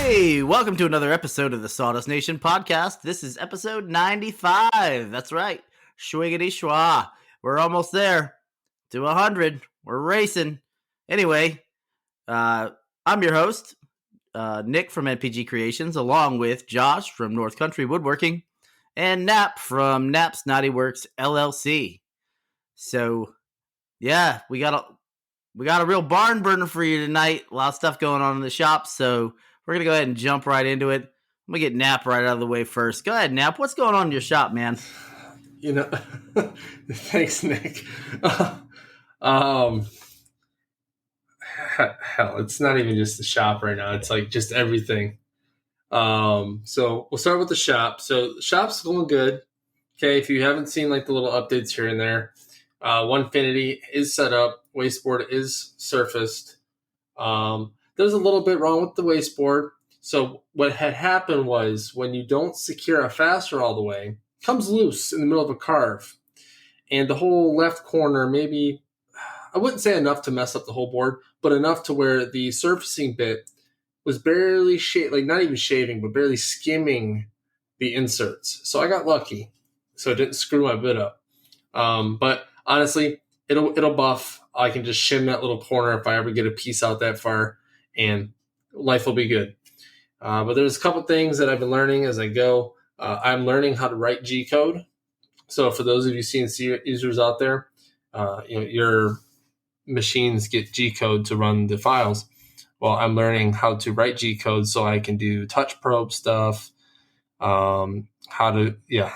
Hey, welcome to another episode of the Sawdust Nation podcast. This is episode 95. That's right. Schwiggity schwa. We're almost there to 100. We're racing. Anyway, I'm your host, Nick from NPG Creations, along with Josh from North Country Woodworking and Nap from Nap's Naughty Works LLC. So, yeah, we got a real barn burner for you tonight. A lot of stuff going on in the shop, so we're going to go ahead and jump right into it. I'm going to get Nap right out of the way first. Go ahead, Nap. What's going on in your shop, man? Thanks, Nick. Hell, it's not even just the shop right now. It's like just everything. So we'll start with the shop. So the shop's going good. Okay, if you haven't seen like the little updates here and there, Onefinity is set up. Wasteboard is surfaced. There's a little bit wrong with the wasteboard. So what had happened was when you don't secure a fastener all the way, it comes loose in the middle of a carve. And the whole left corner, maybe, I wouldn't say enough to mess up the whole board, but enough to where the surfacing bit was barely not even shaving, but barely skimming the inserts. So I got lucky. So it didn't screw my bit up. But honestly, it'll buff. I can just shim that little corner if I ever get a piece out that far, and life will be good. But there's a couple things that I've been learning as I go. I'm learning how to write G code. So for those of you CNC users out there, your machines get G code to run the files. Well, I'm learning how to write G code so I can do touch probe stuff. How to do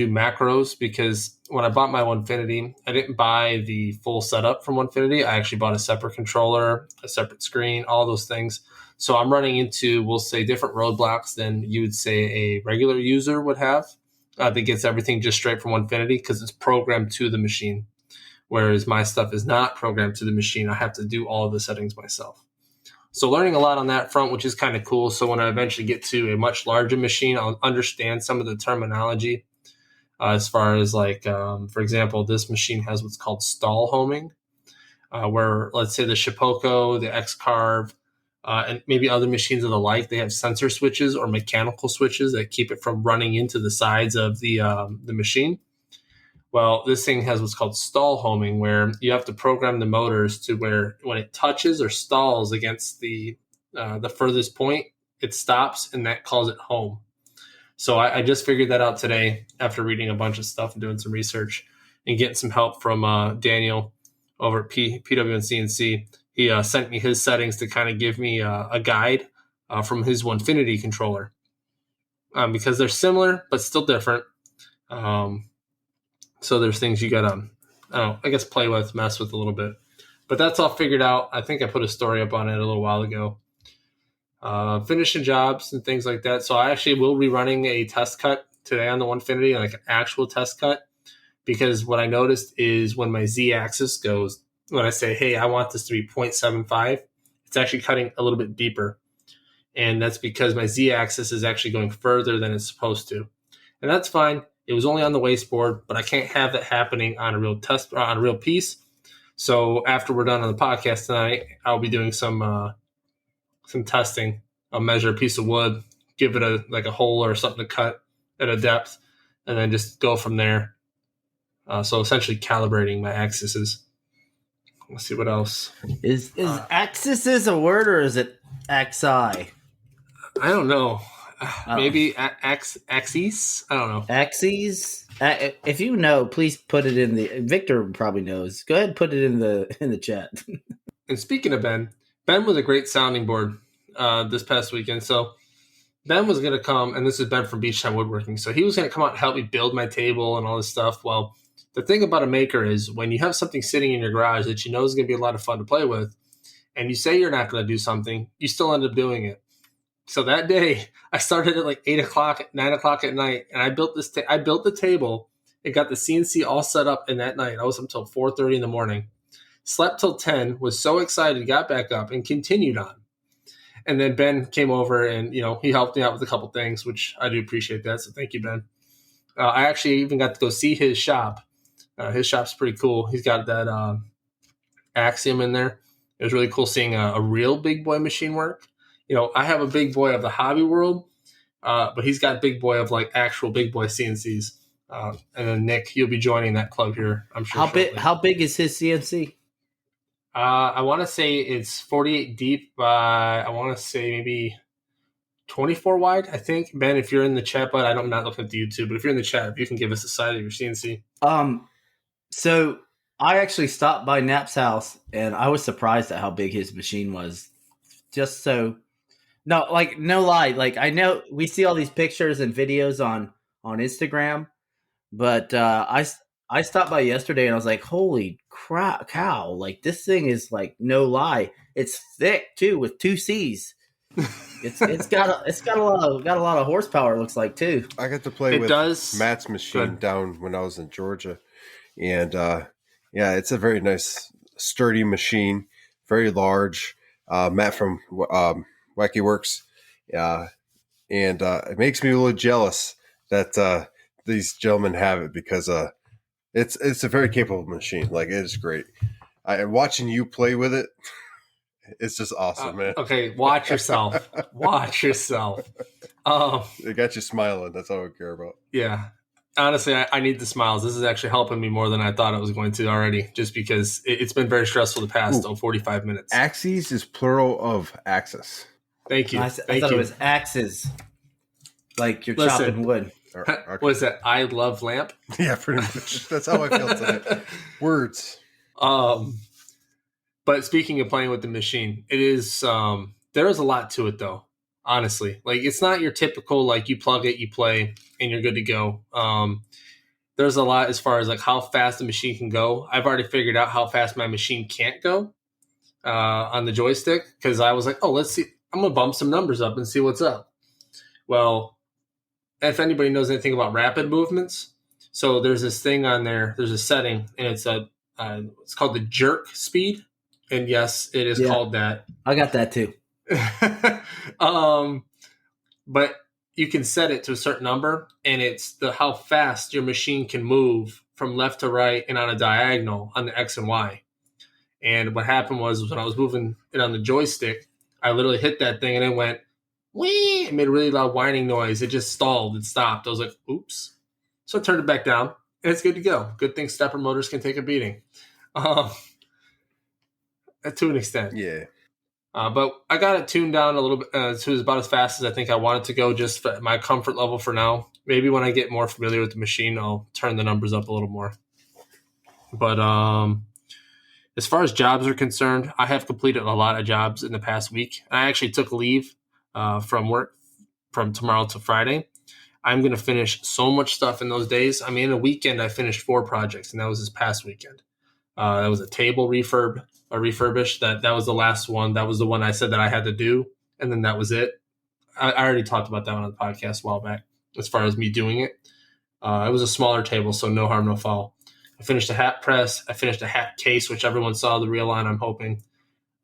macros, because when I bought my Onefinity, I didn't buy the full setup from Onefinity. I actually bought a separate controller, a separate screen, all those things. So I'm running into, we'll say, different roadblocks than you would say a regular user would have that gets everything just straight from Onefinity because it's programmed to the machine. Whereas my stuff is not programmed to the machine. I have to do all of the settings myself. So learning a lot on that front, which is kind of cool. So when I eventually get to a much larger machine, I'll understand some of the terminology as far as for example, this machine has what's called stall homing, where let's say the Shipoko, the X-Carve, and maybe other machines of the like, they have sensor switches or mechanical switches that keep it from running into the sides of the machine. Well, this thing has what's called stall homing, where you have to program the motors to where when it touches or stalls against the furthest point, it stops, and that calls it home. So I just figured that out today after reading a bunch of stuff and doing some research and getting some help from Daniel over at PW and CNC. He sent me his settings to kind of give me a guide from his Onefinity controller because they're similar but still different. So there's things you got to, I guess, play with, mess with a little bit. But that's all figured out. I think I put a story up on it a little while ago. Finishing jobs and things like that. So I actually will be running a test cut today on the Onefinity, like an actual test cut, because what I noticed is when my Z-axis goes, when I say, hey, I want this to be 0.75, it's actually cutting a little bit deeper. And that's because my Z-axis is actually going further than it's supposed to. And that's fine. It was only on the wasteboard, but I can't have that happening on a real piece. So after we're done on the podcast tonight, I'll be doing some testing. I'll measure a piece of wood, give it a hole or something to cut at a depth, and then just go from there. So essentially calibrating my axes. Let's see what else. Is axis a word, or is it axi? I don't know. Maybe axes? I don't know. Axes? If you know, please put it in the... Victor probably knows. Go ahead and put it in the chat. And speaking of Ben was a great sounding board this past weekend. So Ben was going to come, and this is Ben from Beachtime Woodworking. So he was going to come out and help me build my table and all this stuff. Well, the thing about a maker is when you have something sitting in your garage that you know is going to be a lot of fun to play with, and you say you're not going to do something, you still end up doing it. So that day, I started at like 8 o'clock, 9 o'clock at night, and I built I built the table and got the CNC all set up in that night. I was up until 4:30 in the morning. Slept till 10, was so excited, got back up, and continued on. And then Ben came over and, he helped me out with a couple things, which I do appreciate that. So thank you, Ben. I actually even got to go see his shop. His shop's pretty cool. He's got that Axiom in there. It was really cool seeing a real big boy machine work. I have a big boy of the hobby world, but he's got big boy of like actual big boy CNCs. And then Nick, you'll be joining that club here, I'm sure. How big is his CNC? I want to say it's 48 deep by, I want to say maybe 24 wide, I think. Ben, if you're in the chat, but I'm not looking at the YouTube, but if you're in the chat, if you can give us a side of your CNC. So I actually stopped by Knapp's house, and I was surprised at how big his machine was. No lie. Like, I know we see all these pictures and videos on Instagram, but I stopped by yesterday and I was like, holy crap, cow! Like, this thing is like, no lie, it's thick too with 2 C's. It's got a lot of horsepower. It looks like too. I got to play with Matt's machine down when I was in Georgia, and yeah, it's a very nice, sturdy machine, very large. Matt from Wacky Works, and it makes me a little jealous that these gentlemen have it, because it's a very capable machine. Like, it is great. Watching you play with it, it's just awesome, man. Okay, watch yourself. Watch yourself. It got you smiling. That's all I care about. Yeah. Honestly, I need the smiles. This is actually helping me more than I thought it was going to already, just because it's been very stressful the past 45 minutes. Axes is plural of axis. Thank you. I thought it was axes. Like you're chopping wood. Okay. What is that? I love lamp? Yeah, pretty much. That's how I feel today. Words. But speaking of playing with the machine, it is there is a lot to it though. Honestly, like, it's not your typical like you plug it, you play, and you're good to go. There's a lot as far as like how fast the machine can go. I've already figured out how fast my machine can't go on the joystick, because I was like, oh, let's see. I'm gonna bump some numbers up and see what's up. Well, if anybody knows anything about rapid movements, so there's this thing on there. There's a setting, and it's called the jerk speed. And yes, it is called that. I got that too. But you can set it to a certain number, and it's how fast your machine can move from left to right and on a diagonal on the X and Y. And what happened was when I was moving it on the joystick, I literally hit that thing and it went whee. It made a really loud whining noise. It just stalled and stopped. I was like, oops. So I turned it back down, and it's good to go. Good thing stepper motors can take a beating. To an extent. Yeah. But I got it tuned down a little bit to about as fast as I think I want it to go, just for my comfort level for now. Maybe when I get more familiar with the machine, I'll turn the numbers up a little more. But as far as jobs are concerned, I have completed a lot of jobs in the past week. I actually took leave from work from tomorrow to Friday. I'm going to finish so much stuff in those days. I mean, in a weekend, I finished 4 projects, and that was this past weekend. That was a table refurbished. That was the last one. That was the one I said that I had to do, and then that was it. I already talked about that one on the podcast a while back as far as me doing it. It was a smaller table, so no harm, no foul. I finished a hat press. I finished a hat case, which everyone saw the reel on, I'm hoping.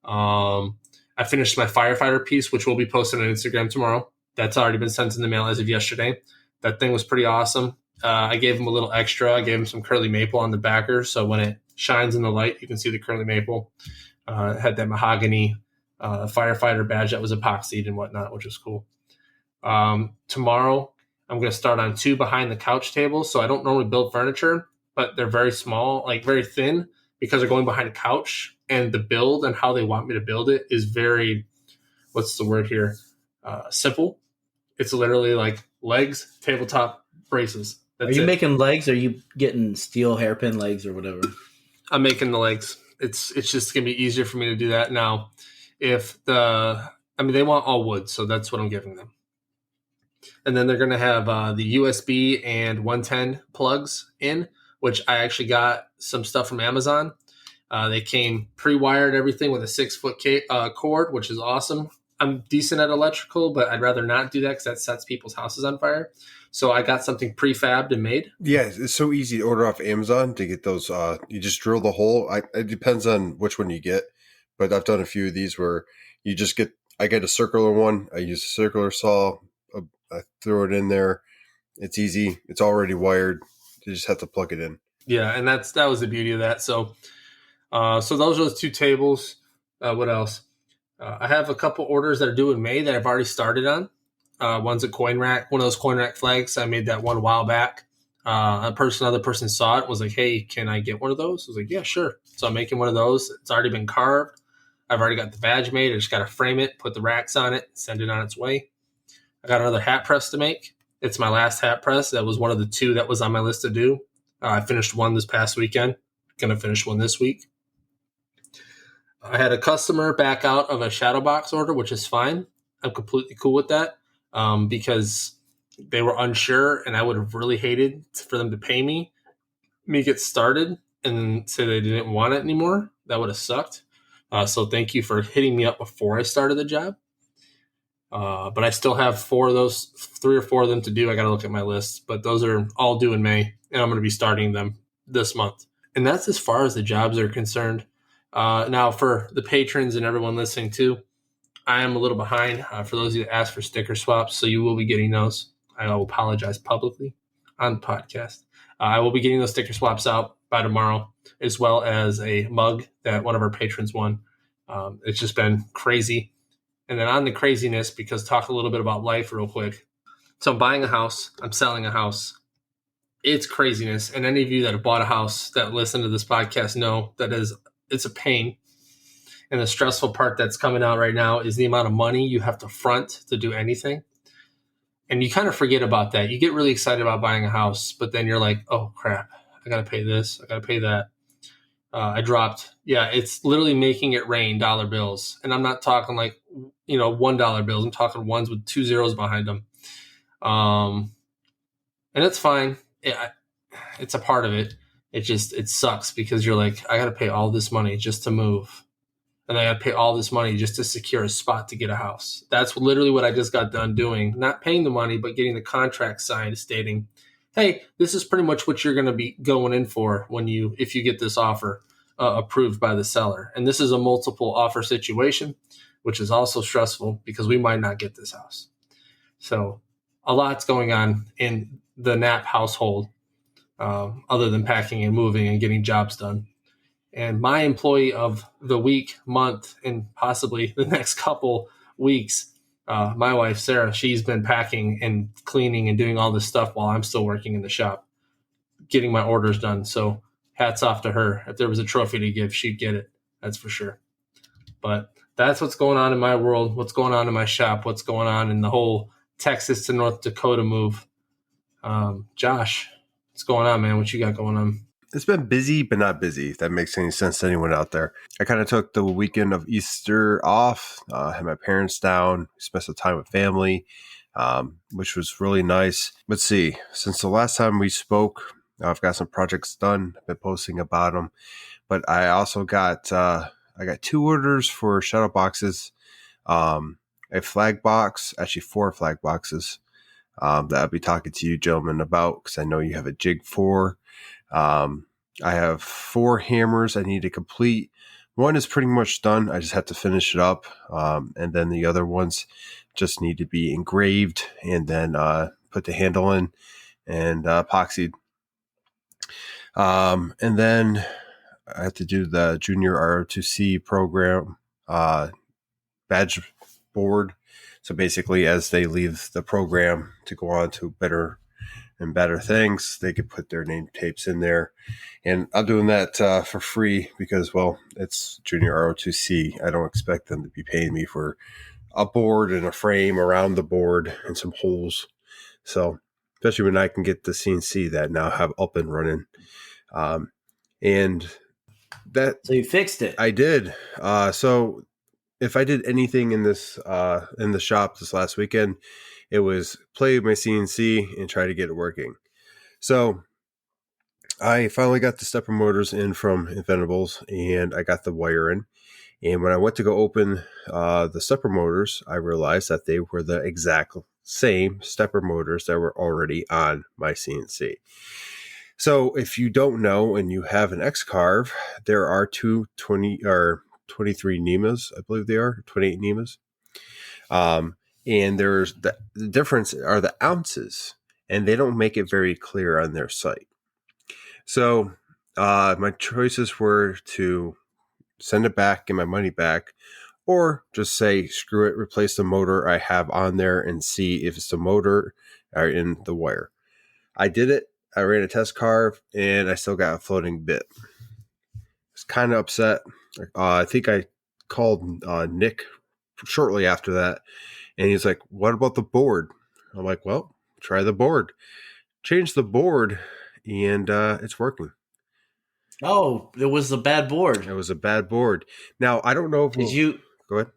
I finished my firefighter piece, which will be posted on Instagram tomorrow. That's already been sent in the mail as of yesterday. That thing was pretty awesome. I gave him a little extra. I gave him some curly maple on the backer, so when it shines in the light, you can see the curly maple. It had that mahogany firefighter badge that was epoxied and whatnot, which was cool. Tomorrow, I'm going to start on 2 behind the couch tables. So I don't normally build furniture, but they're very small, like very thin, because they're going behind a couch. And the build and how they want me to build it is very, what's the word here? Simple. It's literally like legs, tabletop, braces. That's Are you making legs, or are you getting steel hairpin legs or whatever? I'm making the legs. It's just going to be easier for me to do that now. They want all wood, so that's what I'm giving them. And then they're going to have the USB and 110 plugs in, which I actually got some stuff from Amazon. They came pre-wired everything with a 6-foot cord, which is awesome. I'm decent at electrical, but I'd rather not do that because that sets people's houses on fire. So I got something prefabbed and made. Yeah, it's so easy to order off Amazon to get those. You just drill the hole. It depends on which one you get, but I've done a few of these where you just get. I get a circular one. I use a circular saw. I throw it in there. It's easy. It's already wired. You just have to plug it in. Yeah, and that was the beauty of that. So those are those 2 tables. What else? I have a couple orders that are due in May that I've already started on. One's a coin rack, one of those coin rack flags. I made that one a while back. Another person saw it, was like, "Hey, can I get one of those?" I was like, "Yeah, sure." So I'm making one of those. It's already been carved. I've already got the badge made. I just got to frame it, put the racks on it, send it on its way. I got another hat press to make. It's my last hat press. That was one of the 2 that was on my list to do. I finished one this past weekend. Going to finish one this week. I had a customer back out of a shadow box order, which is fine. I'm completely cool with that because they were unsure, and I would have really hated for them to pay me get started, and then say they didn't want it anymore. That would have sucked. So thank you for hitting me up before I started the job. But I still have 4 of those, 3 or 4 of them to do. I got to look at my list, but those are all due in May, and I'm going to be starting them this month. And that's as far as the jobs are concerned. Now, for the patrons and everyone listening too, I am a little behind. For those of you that asked for sticker swaps, so you will be getting those. I will apologize publicly on the podcast. I will be getting those sticker swaps out by tomorrow, as well as a mug that one of our patrons won. It's just been crazy. And then on the craziness, because talk a little bit about life real quick. So I'm buying a house. I'm selling a house. It's craziness. And any of you that have bought a house that listen to this podcast know that it's a pain. And the stressful part that's coming out right now is the amount of money you have to front to do anything. And you kind of forget about that. You get really excited about buying a house, but then you're like, oh, crap, I got to pay this. I got to pay that. I dropped. Yeah, it's literally making it rain dollar bills. And I'm not talking like, $1 bills. I'm talking ones with 2 zeros behind them. And it's fine. It's a part of it. It sucks because you're like, I got to pay all this money just to move. And I got to pay all this money just to secure a spot to get a house. That's literally what I just got done doing. Not paying the money, but getting the contract signed stating, hey, this is pretty much what you're going to be going in for if you get this offer approved by the seller. And this is a multiple offer situation, which is also stressful because we might not get this house. So a lot's going on in the Knapp household other than packing and moving and getting jobs done. And my employee of the week, month, and possibly the next couple weeks, my wife, Sarah, she's been packing and cleaning and doing all this stuff while I'm still working in the shop, getting my orders done. So hats off to her. If there was a trophy to give, she'd get it. That's for sure. But that's what's going on in my world, what's going on in my shop, what's going on in the whole Texas to North Dakota move. Josh, what's going on, man? What you got going on? It's been busy, but not busy, if that makes any sense to anyone out there. I kind of took the weekend of Easter off, had my parents down, spent some time with family, which was really nice. Let's see, since the last time we spoke, I've got some projects done. I've been posting about them, but I also got 2 orders for shadow boxes, a flag box, actually 4 flag boxes that I'll be talking to you gentlemen about because I know you have a jig for. I have 4 hammers I need to complete. One is pretty much done. I just have to finish it up. And then the other ones just need to be engraved and then put the handle in and epoxied. And then I have to do the junior RO2C program badge board. So basically, as they leave the program to go on to better and better things, they could put their name tapes in there. And I'm doing that for free because, well, it's junior RO2C. I don't expect them to be paying me for a board and a frame around the board and some holes. So especially when I can get the CNC that now have up and running. And that. So you fixed it. I did. So if I did anything in this in the shop this last weekend, it was play with my CNC and try to get it working. So I finally got the stepper motors in from Inventables and I got the wire in. And when I went to go open the stepper motors, I realized that they were the exact same stepper motors that were already on my CNC. So if you don't know and you have an X-Carve, there are 23 NEMAs, I believe they are, 28 NEMAs. And there's the difference are the ounces, and they don't make it very clear on their site. So my choices were to send it back, get my money back, or just say, screw it, replace the motor I have on there and see if it's the motor or in the wire. I did it. I ran a test carve and I still got a floating bit. I was kind of upset. I think I called Nick shortly after that, and he's like, what about the board? I'm like, well, try the board. Change the board, and it's working. Oh, it was a bad board. It was a bad board. Now, I don't know if go ahead.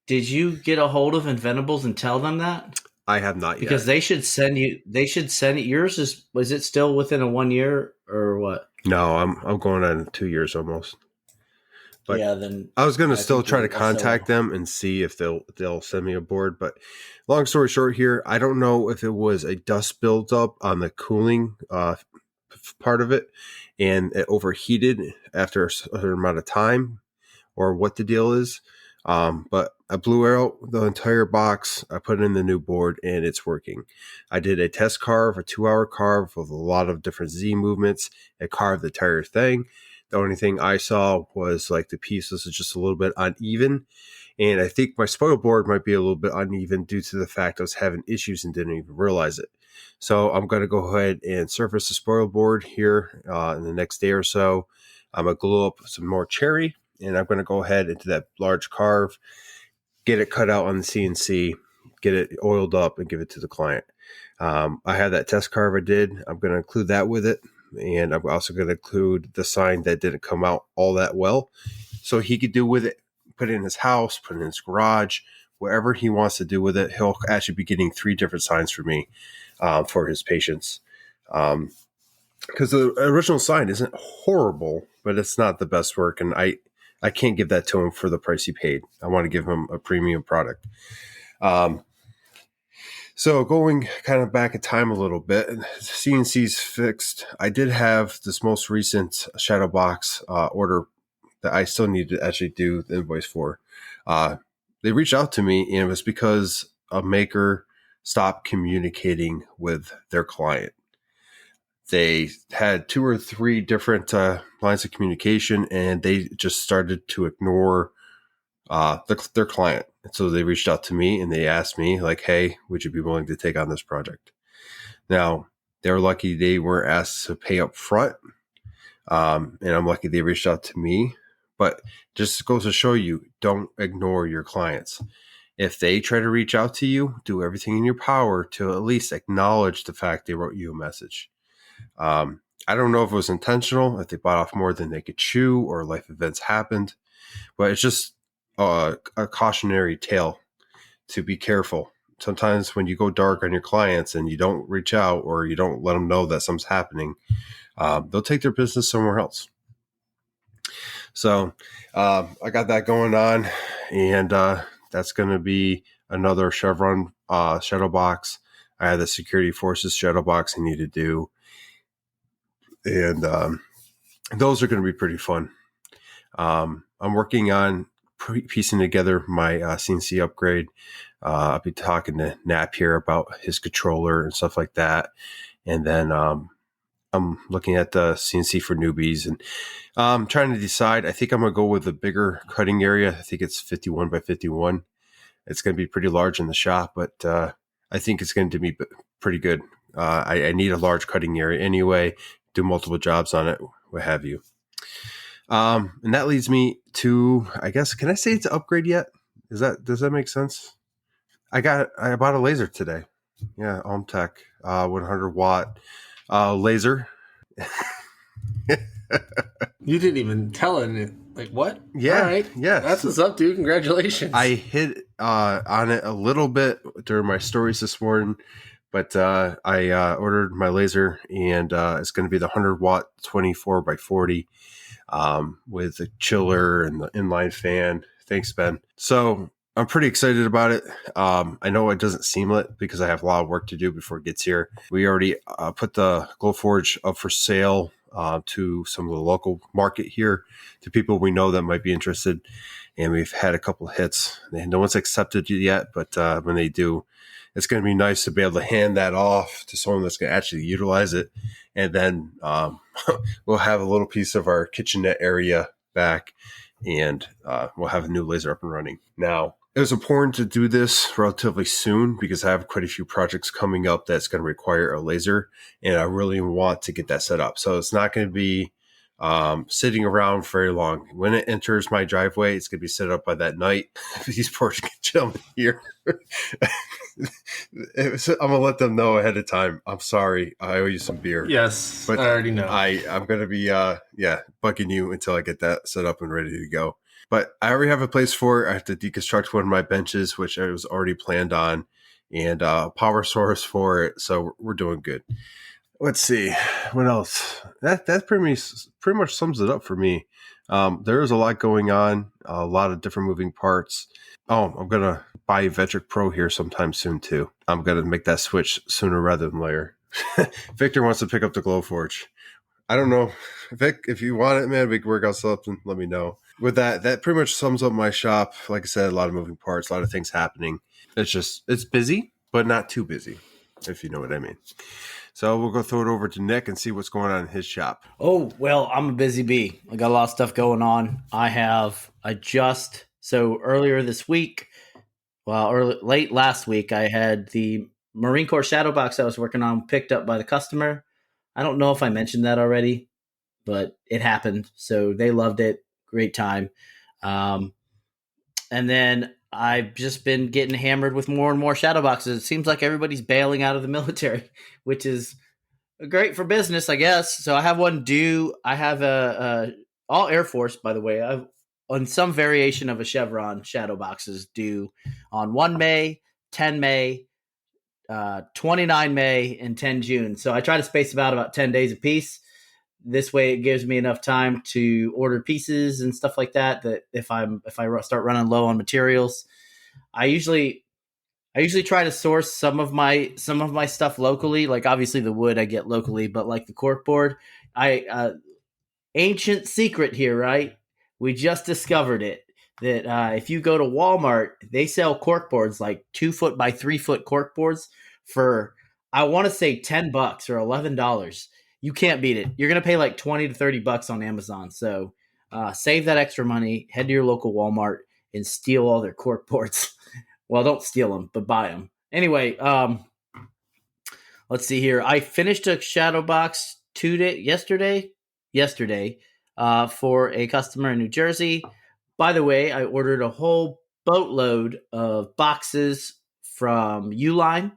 Did you get a hold of Inventables and tell them that? I have not yet. Because they should send it. Yours was it still within a 1 year or what? No, I'm going on 2 years almost. But yeah, then I was going to still try to contact them and see if they'll send me a board. But long story short here, I don't know if it was a dust buildup on the cooling part of it and it overheated after a certain amount of time or what the deal is. But I blew out the entire box. I put in the new board and it's working. I did a test carve, a 2-hour carve with a lot of different Z movements. It carved the entire thing. The only thing I saw was like the pieces are just a little bit uneven. And I think my spoil board might be a little bit uneven due to the fact I was having issues and didn't even realize it. So I'm going to go ahead and surface the spoil board here in the next day or so. I'm going to glue up some more cherry, and I'm going to go ahead into that large carve, get it cut out on the CNC, get it oiled up, and give it to the client. I have that test carve I did. I'm going to include that with it. And I'm also going to include the sign that didn't come out all that well. So he could do with it, put it in his house, put it in his garage, wherever he wants to do with it. He'll actually be getting 3 different signs from me for his patients. Because the original sign isn't horrible, but it's not the best work. And I can't give that to him for the price he paid. I want to give him a premium product. So going kind of back in time a little bit, CNC's fixed. I did have this most recent shadow box order that I still need to actually do the invoice for. They reached out to me, and it was because a maker stopped communicating with their client. They had 2 or 3 different lines of communication, and they just started to ignore their client. And so they reached out to me and they asked me like, hey, would you be willing to take on this project? Now, they're lucky they weren't asked to pay up front. And I'm lucky they reached out to me, but just goes to show you, don't ignore your clients. If they try to reach out to you, do everything in your power to at least acknowledge the fact they wrote you a message. I don't know if it was intentional, if they bought off more than they could chew or life events happened, but it's just a cautionary tale to be careful. Sometimes when you go dark on your clients and you don't reach out or you don't let them know that something's happening, they'll take their business somewhere else. So I got that going on, and that's going to be another Chevron shadow box. I have the Security Forces shadow box I need to do, and those are going to be pretty fun. I'm working on piecing together my CNC upgrade. I'll be talking to Nap here about his controller and stuff like that. And then I'm looking at the CNC for newbies and I'm trying to decide. I think I'm going to go with a bigger cutting area. I think it's 51 by 51. It's going to be pretty large in the shop, but I think it's going to be pretty good. I need a large cutting area anyway, do multiple jobs on it, what have you. And that leads me to, I guess, can I say it's an upgrade yet? Does that make sense? I bought a laser today. Yeah. OMTech, 100 watt, laser. You didn't even tell it. Like what? Yeah. All right. Yeah. That's what's up, dude. Congratulations. I hit, on it a little bit during my stories this morning, but, I, ordered my laser and, it's going to be the 100 watt 24 by 40. With the chiller and the inline fan. Thanks, Ben. So I'm pretty excited about it. I know it doesn't seem it because I have a lot of work to do before it gets here. We already put the Glowforge up for sale to some of the local market here, to people we know that might be interested. And we've had a couple of hits. No one's accepted it yet, but when they do, it's going to be nice to be able to hand that off to someone that's going to actually utilize it. And then we'll have a little piece of our kitchenette area back, and we'll have a new laser up and running. Now, it was important to do this relatively soon because I have quite a few projects coming up that's going to require a laser, and I really want to get that set up. So it's not going to be sitting around very long. When it enters my driveway, it's going to be set up by that night. These poor gentlemen here. I'm going to let them know ahead of time. I'm sorry. I owe you some beer. Yes, but I already know. I'm going to be bugging you until I get that set up and ready to go. But I already have a place for it. I have to deconstruct one of my benches, which I was already planned on, and a power source for it. So we're doing good. Let's see what else. That pretty much sums it up for me. There is a lot going on, a lot of different moving parts. Oh, I'm gonna buy a Vetric Pro here sometime soon too. I'm gonna make that switch sooner rather than later. Victor wants to pick up the Glowforge. I don't know, Vic. If you want it, man, we can work out something. Let me know. With that pretty much sums up my shop. Like I said, a lot of moving parts, a lot of things happening. It's busy, but not too busy, if you know what I mean. So we'll go throw it over to Nick and see what's going on in his shop. Oh, well, I'm a busy bee. I got a lot of stuff going on. So earlier this week, late last week, I had the Marine Corps Shadow Box I was working on picked up by the customer. I don't know if I mentioned that already, but it happened. So they loved it. Great time. And then I've just been getting hammered with more and more shadow boxes. It seems like everybody's bailing out of the military, which is great for business, I guess. So I have one due. I have all Air Force, by the way. I've on some variation of a Chevron shadow boxes due on 1 May, 10 May, 29 May, and 10 June. So I try to space them out about 10 days a piece. This way, it gives me enough time to order pieces and stuff like that. That if I start running low on materials, I usually try to source some of my stuff locally. Like obviously the wood I get locally, but like the corkboard, ancient secret here, right? We just discovered it that if you go to Walmart, they sell corkboards like 2 foot by 3 foot corkboards for I want to say $10 or $11. You can't beat it. You're going to pay like $20 to $30 on Amazon. So save that extra money, head to your local Walmart and steal all their cork boards. Well, don't steal them, but buy them. Anyway, let's see here. I finished a shadow box yesterday for a customer in New Jersey. By the way, I ordered a whole boatload of boxes from Uline,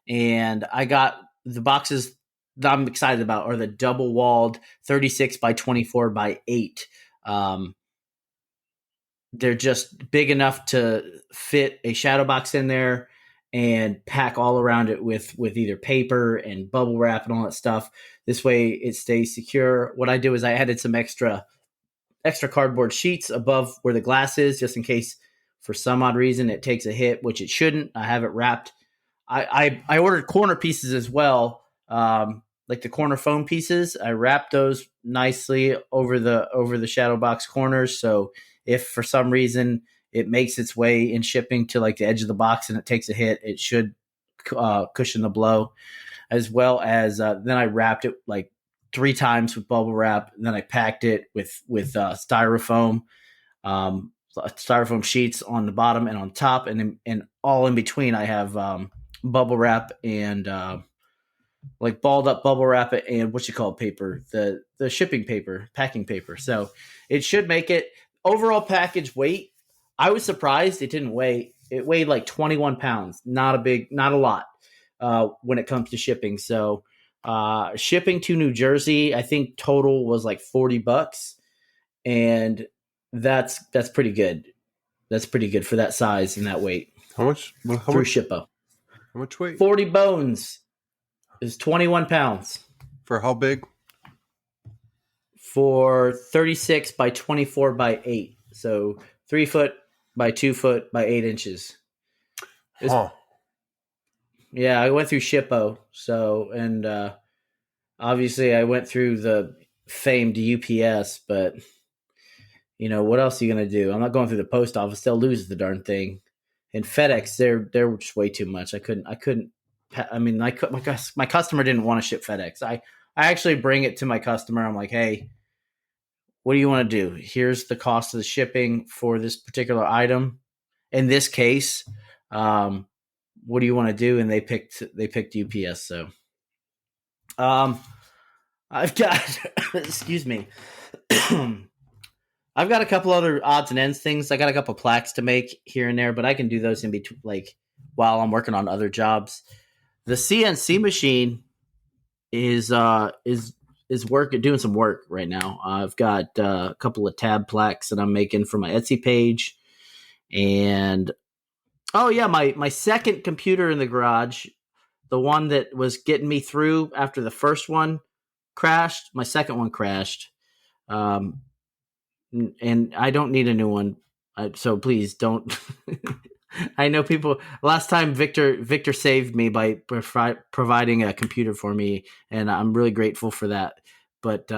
and I got the boxes that I'm excited about are the double walled 36 by 24 by 8. They're just big enough to fit a shadow box in there and pack all around it with either paper and bubble wrap and all that stuff. This way it stays secure. What I do is I added some extra cardboard sheets above where the glass is, just in case for some odd reason it takes a hit, which it shouldn't. I have it wrapped. I ordered corner pieces as well. Like the corner foam pieces, I wrapped those nicely over the shadow box corners. So if for some reason it makes its way in shipping to like the edge of the box and it takes a hit, it should cushion the blow. As well as then I wrapped it like 3 times with bubble wrap. And then I packed it with styrofoam sheets on the bottom and on top, and all in between I have bubble wrap and like balled up bubble wrap it and paper, the shipping paper, packing paper. So it should make it. Overall package weight, I was surprised it didn't weigh. It weighed like 21 pounds. Not a lot when it comes to shipping. So shipping to New Jersey, I think total was like $40, and that's pretty good. That's pretty good for that size and that weight. How much? Through Shippo. How much weight? 40 bones is 21 pounds. For how big? For 36 by 24 by 8. So 3 foot by 2 foot by 8 inches. Yeah, I went through Shippo. So, and obviously I went through the famed UPS, but you know, what else are you going to do? I'm not going through the post office. They'll lose the darn thing. And FedEx, they're just way too much. My customer didn't want to ship FedEx. I actually bring it to my customer. I'm like, hey, what do you want to do? Here's the cost of the shipping for this particular item. In this case, what do you want to do? And they picked UPS. So, I've got, excuse me. I've got a couple other odds and ends things. I got a couple plaques to make here and there, but I can do those in between, like while I'm working on other jobs. The CNC machine is doing some work right now. I've got a couple of tab plaques that I'm making for my Etsy page, and my second computer in the garage, the one that was getting me through after the first one crashed. My second one crashed. And I don't need a new one, so please don't. I know people. Last time Victor saved me by providing a computer for me, and I'm really grateful for that. But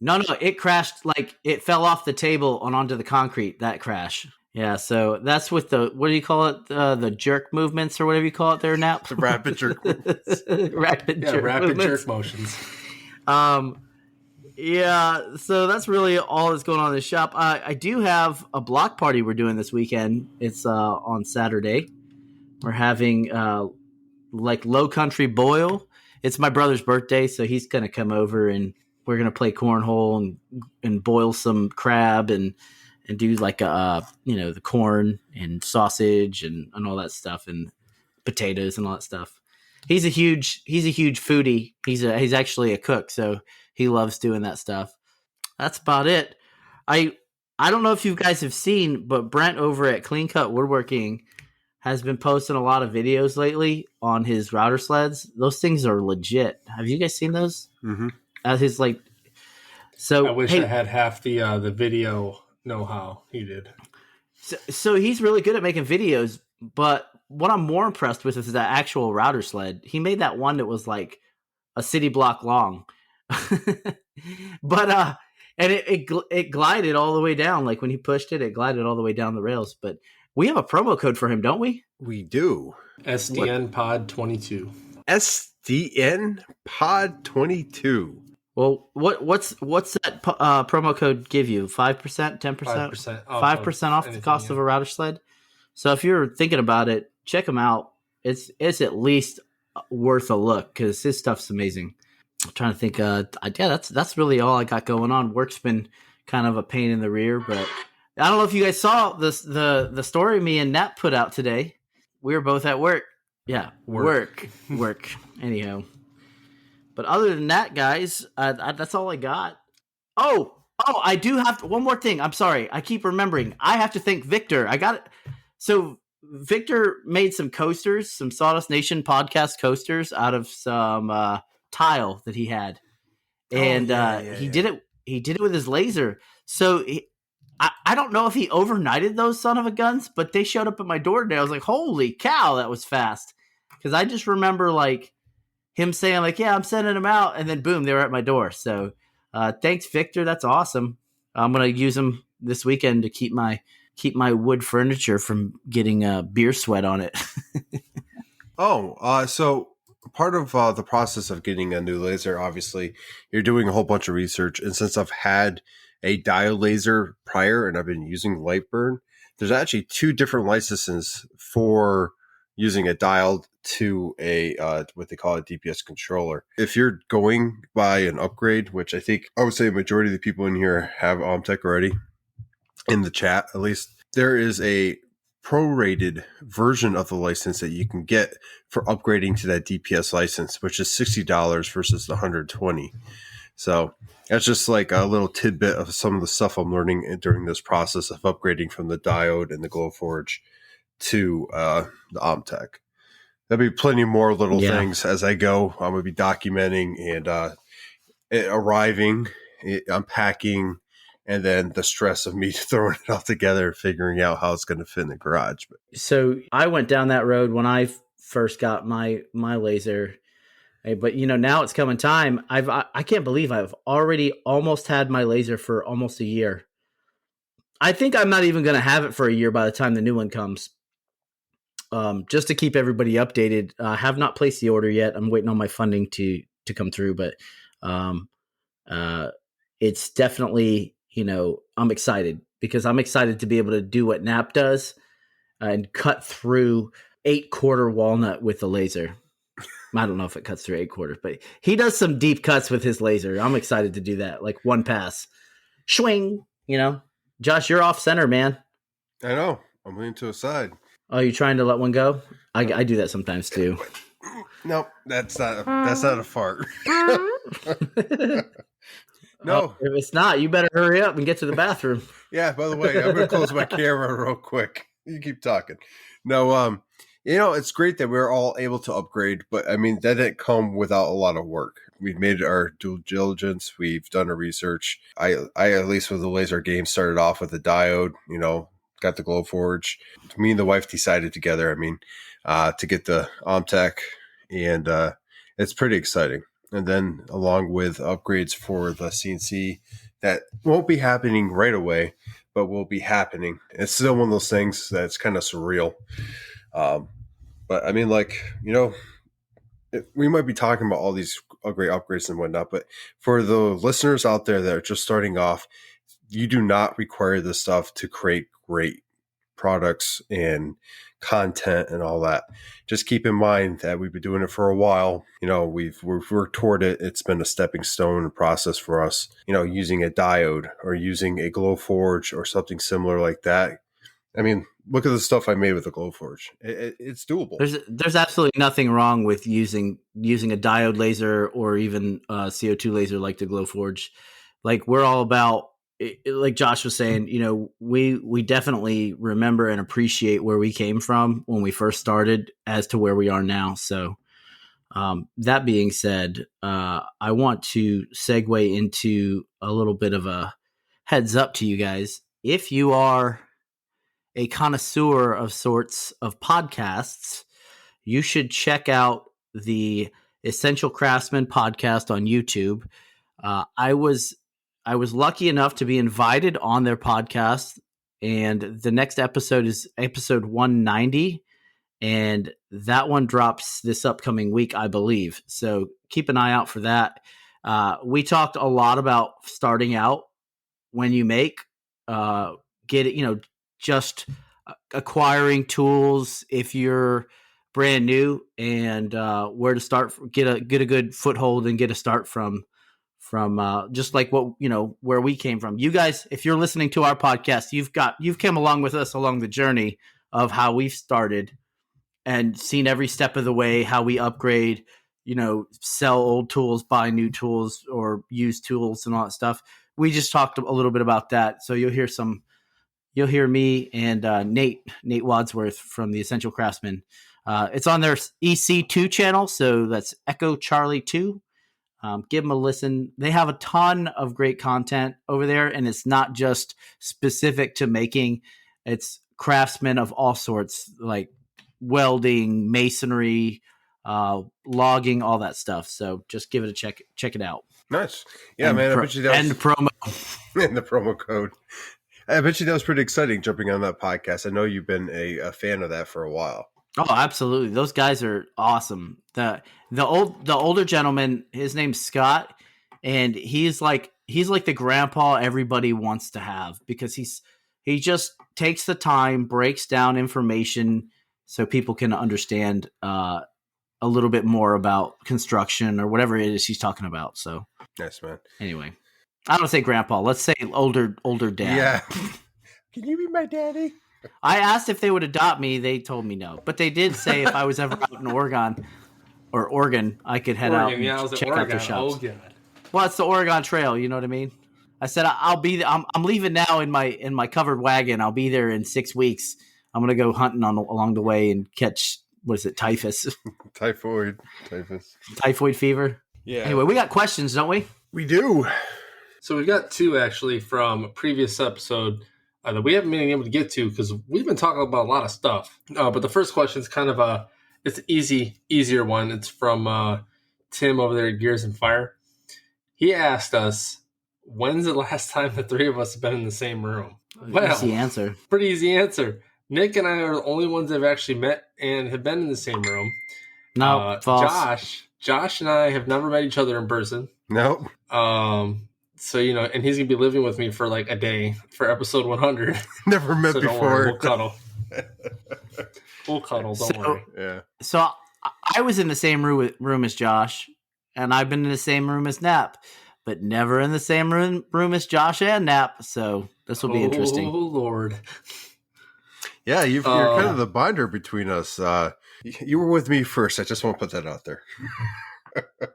no, it crashed, like it fell off the table and onto the concrete. That crash, yeah. So that's with the, what do you call it? The jerk movements or whatever you call it there, Nap. The rapid jerk movements. rapid jerk motions. Yeah, so that's really all that's going on in the shop. I do have a block party we're doing this weekend. It's on Saturday. We're having like Low Country Boil. It's my brother's birthday, so he's going to come over and we're going to play cornhole and boil some crab and do like the corn and sausage and all that stuff and potatoes and all that stuff. He's a huge foodie. He's actually a cook, so he loves doing that stuff. That's about it. I don't know if you guys have seen, but Brent over at Clean Cut Woodworking has been posting a lot of videos lately on his router sleds. Those things are legit. Have you guys seen those? Mm-hmm. So I wish I had half the video know-how he did. So he's really good at making videos, but what I'm more impressed with is that actual router sled. He made that one that was like a city block long. But and it glided all the way down. Like when he pushed it, it glided all the way down the rails. But we have a promo code for him, don't we? We do. SDN Pod 22. SDN Pod 22. Well, what's that promo code give you? 5%, 10%, 5% off the cost of a router sled. So if you're thinking about it, check him out. It's at least worth a look because his stuff's amazing. I'm trying to think. That's really all I got going on. Work's been kind of a pain in the rear, but I don't know if you guys saw the story me and Nat put out today. We were both at work. Yeah, work. Anyhow, but other than that, guys, that's all I got. Oh, I do have one more thing. I'm sorry. I keep remembering. I have to thank Victor. I got it. So Victor made some coasters, some Sawdust Nation podcast coasters out of some tile that he had, and he did it with his laser. So I don't know if he overnighted those son of a guns, but they showed up at my door today. I was like, holy cow, that was fast. Because I just remember like him saying like, yeah, I'm sending them out, and then boom, they were at my door. So thanks, Victor. That's awesome. I'm gonna use them this weekend to keep my wood furniture from getting beer sweat on it. So part of the process of getting a new laser, obviously, you're doing a whole bunch of research. And since I've had a diode laser prior and I've been using Lightburn, there's actually two different licenses for using a diode to a what they call a DPS controller. If you're going by an upgrade, which I think I would say a majority of the people in here have OMTech already, in the chat at least, there is a prorated version of the license that you can get for upgrading to that DPS license, which is $60 versus the $120. So that's just like a little tidbit of some of the stuff I'm learning during this process of upgrading from the diode and the Glowforge to the OMTech. There'll be plenty more little things as I go. I'm going to be documenting and arriving, unpacking, and then the stress of me throwing it all together and figuring out how it's going to fit in the garage. So I went down that road when I first got my laser. But, now it's coming time. I can't believe I've already almost had my laser for almost a year. I think I'm not even going to have it for a year by the time the new one comes. Just to keep everybody updated, I have not placed the order yet. I'm waiting on my funding to come through, but it's definitely I'm excited because I'm excited to be able to do what Nap does and cut through 8-quarter walnut with the laser. I don't know if it cuts through 8 quarters, but he does some deep cuts with his laser. I'm excited to do that. Like one pass. Swing, Josh, you're off center, man. I know. I'm leaning to a side. Oh, you trying to let one go? I do that sometimes too. Nope, that's not a fart. No. If it's not, you better hurry up and get to the bathroom. Yeah, by the way, I'm going to close my camera real quick. You keep talking. No, it's great that we're all able to upgrade, but I mean, that didn't come without a lot of work. We've made our due diligence. We've done our research. I at least with the laser game, started off with a diode, got the Glowforge. Me and the wife decided together, to get the OMTech, and it's pretty exciting. And then along with upgrades for the CNC that won't be happening right away, but will be happening. It's still one of those things that's kind of surreal. But I mean, we might be talking about all these great upgrades and whatnot, but for the listeners out there that are just starting off, you do not require this stuff to create great products and content and all that. Just keep in mind that we've been doing it for a while. We've worked toward it. It's been a stepping stone process for us, using a diode or using a Glowforge or something similar like that. I mean, look at the stuff I made with the Glowforge. It's doable. There's absolutely nothing wrong with using a diode laser or even a CO2 laser like the Glowforge. Like, we're all about, like Josh was saying, we definitely remember and appreciate where we came from when we first started as to where we are now. So that being said, I want to segue into a little bit of a heads up to you guys. If you are a connoisseur of sorts of podcasts, you should check out the Essential Craftsman podcast on YouTube. I was lucky enough to be invited on their podcast, and the next episode is episode 190, and that one drops this upcoming week, I believe. So keep an eye out for that. We talked a lot about starting out when you make, get it, just acquiring tools if you're brand new, and where to start, get a good foothold and get a start from just like what, where we came from. You guys, if you're listening to our podcast, you've come along with us along the journey of how we've started and seen every step of the way, how we upgrade, sell old tools, buy new tools, or use tools and all that stuff. We just talked a little bit about that. So you'll hear me and Nate Wadsworth from the Essential Craftsman. It's on their EC2 channel, so that's Echo Charlie 2. Give them a listen. They have a ton of great content over there, and it's not just specific to making. It's craftsmen of all sorts, like welding, masonry, logging, all that stuff. So just give it a check. Check it out. Nice. Yeah, and man. I bet you that was, and the promo. And the promo code. I bet you that was pretty exciting jumping on that podcast. I know you've been a fan of that for a while. Oh, absolutely. Those guys are awesome. The older gentleman, his name's Scott, and he's like the grandpa everybody wants to have, because he just takes the time, breaks down information so people can understand a little bit more about construction or whatever it is he's talking about. So nice, man. Anyway, I don't say grandpa. Let's say older dad. Yeah. Can you be my daddy? I asked if they would adopt me. They told me no. But they did say if I was ever out in Oregon, I could head out and check out their shops. Oh, God. Well, it's the Oregon Trail. You know what I mean? I said I'll be. I'm leaving now in my covered wagon. I'll be there in 6 weeks. I'm gonna go hunting along the way and catch, what is it, typhus? Typhoid fever. Yeah. Anyway, we got questions, don't we? We do. So we've got two actually from a previous episode that we haven't been able to get to because we've been talking about a lot of stuff. But the first question is kind of it's an easier one. It's from Tim over there at Gears and Fire. He asked us, when's the last time the three of us have been in the same room? Well, easy answer. Pretty easy answer. Nick and I are the only ones that have actually met and have been in the same room. No, false. Josh and I have never met each other in person. Nope. So, and he's going to be living with me for like a day for episode 100. Never met So don't before. worry, we'll cuddle. Don't worry. Yeah. So I was in the same room as Josh, and I've been in the same room as Nap, but never in the same room as Josh and Nap. So this will be interesting. Oh, Lord. Yeah, you're kind of the binder between us. You were with me first. I just want to put that out there.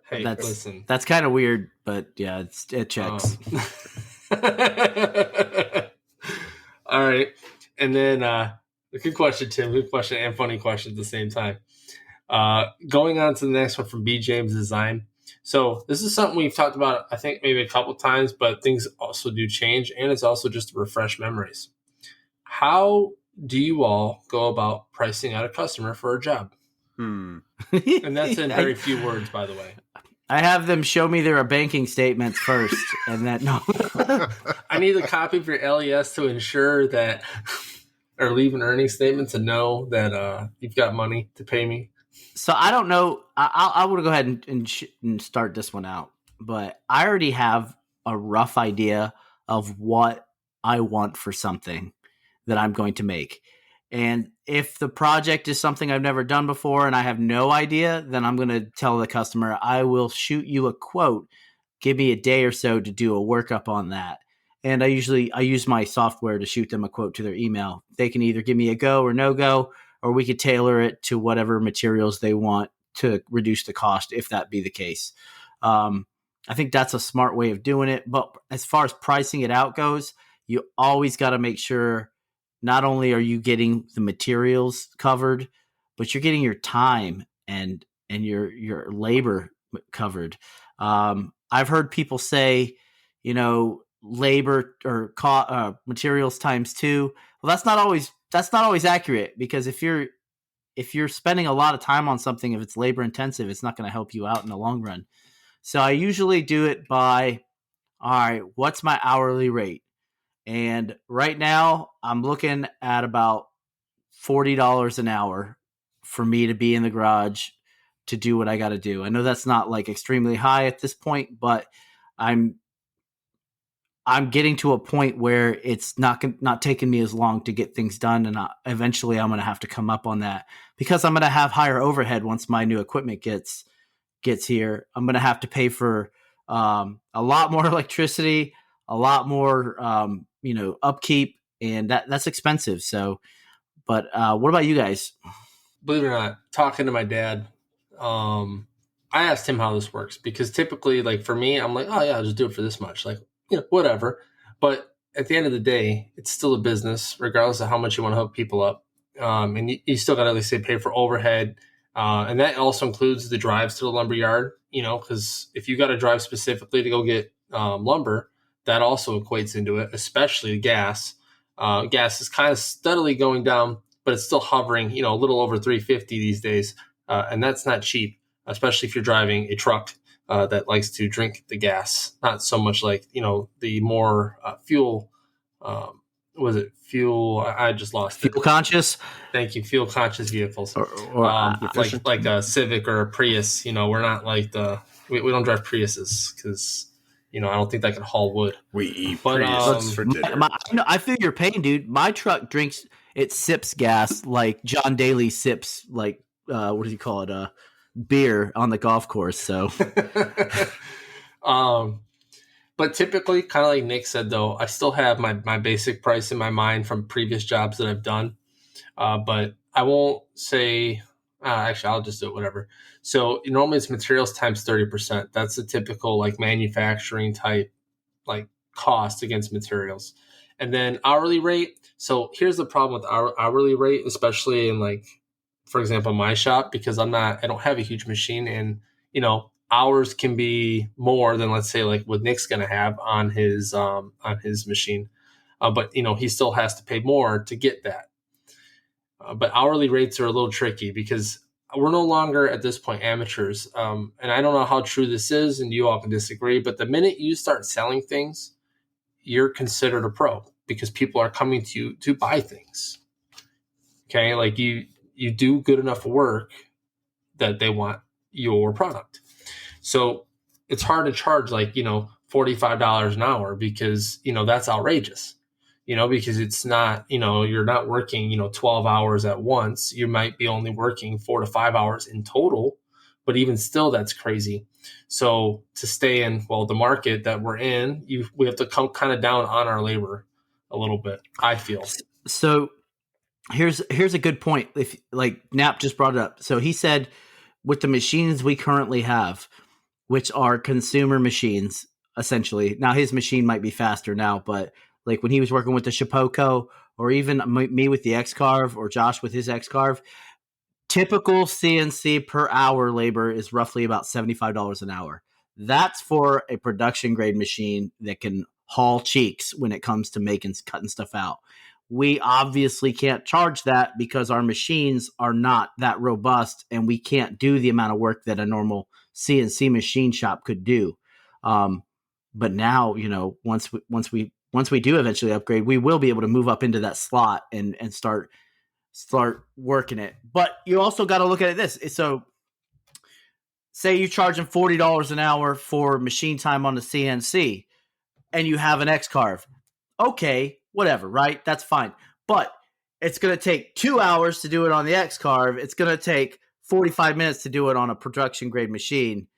Hey, listen. That's kind of weird, but yeah, it checks. All right. And then good question, Tim. Good question and funny question at the same time. Going on to the next one from B. James Design. So this is something we've talked about, I think, maybe a couple times, but things also do change, and it's also just to refresh memories. How do you all go about pricing out a customer for a job? And that's in very few words, by the way. I have them show me their banking statements first, and then no. I need a copy of your LES to ensure that, or leave an earnings statement to know that you've got money to pay me. So I don't know. I want to go ahead and start this one out, but I already have a rough idea of what I want for something that I'm going to make. And if the project is something I've never done before and I have no idea, then I'm going to tell the customer, I will shoot you a quote. Give me a day or so to do a workup on that. And I use my software to shoot them a quote to their email. They can either give me a go or no go, or we could tailor it to whatever materials they want to reduce the cost, if that be the case. I think that's a smart way of doing it. But as far as pricing it out goes, you always got to make sure not only are you getting the materials covered, but you're getting your time and your labor covered. I've heard people say, labor or materials times 2. Well, that's not always accurate, because if you're spending a lot of time on something, if it's labor intensive, it's not going to help you out in the long run. So I usually do it by, all right, what's my hourly rate? And right now I'm looking at about $40 an hour for me to be in the garage to do what I got to do. I know that's not like extremely high at this point, but I'm getting to a point where it's not taking me as long to get things done. And eventually I'm going to have to come up on that, because I'm going to have higher overhead once my new equipment gets here. I'm going to have to pay for a lot more electricity, a lot more, upkeep, and that's expensive. So, but what about you guys? Believe it or not, talking to my dad, I asked him how this works, because typically, like for me, I'm like, oh yeah, I'll just do it for this much. Like, whatever. But at the end of the day, it's still a business, regardless of how much you want to hook people up. And you still got to at least pay for overhead. And that also includes the drives to the lumber yard, because if you got to drive specifically to go get lumber, that also equates into it, especially gas. Gas is kind of steadily going down, but it's still hovering, a little over $3.50 these days. And that's not cheap, especially if you're driving a truck that likes to drink the gas. Not so much like, the more fuel, fuel? I just lost it. Fuel conscious? Thank you. Fuel conscious vehicles. Like a Civic or a Prius, we're not like we don't drive Priuses, because, I don't think that can haul wood. We eat Priuses for dinner. I feel your pain, dude. My truck sips gas like John Daly sips, like, what do you call it? Beer on the golf course. So, but typically, kind of like Nick said, though, I still have my basic price in my mind from previous jobs that I've done. But I won't say, actually, I'll just do it, whatever. So normally it's materials times 30%. That's the typical like manufacturing type, like cost against materials. And then hourly rate. So here's the problem with our hourly rate, especially in like, for example, my shop, because I don't have a huge machine, and, hours can be more than, let's say, like what Nick's going to have on his machine. But, he still has to pay more to get that. But hourly rates are a little tricky, because we're no longer at this point amateurs. And I don't know how true this is, and you all can disagree, but the minute you start selling things, you're considered a pro, because people are coming to you to buy things. Okay. Like you do good enough work that they want your product. So it's hard to charge like, $45 an hour because, that's outrageous, because it's not, you're not working, 12 hours at once. You might be only working 4 to 5 hours in total, but even still, that's crazy. So to stay in, the market that we're in, we have to come kind of down on our labor a little bit, I feel. So here's a good point. If like Knapp just brought it up. So he said with the machines we currently have, which are consumer machines, essentially. Now his machine might be faster now, but like when he was working with the Shapoco or even me with the X-Carve or Josh with his X-Carve, typical CNC per hour labor is roughly about $75 an hour. That's for a production grade machine that can haul cheeks when it comes to cutting stuff out. We obviously can't charge that because our machines are not that robust and we can't do the amount of work that a normal CNC machine shop could do. But now, once we do eventually upgrade, we will be able to move up into that slot and start working it. But you also got to look at it this. So say you charge them $40 an hour for machine time on the CNC and you have an X-Carve. Okay, whatever, right? That's fine. But it's going to take 2 hours to do it on the X-Carve. It's going to take 45 minutes to do it on a production grade machine.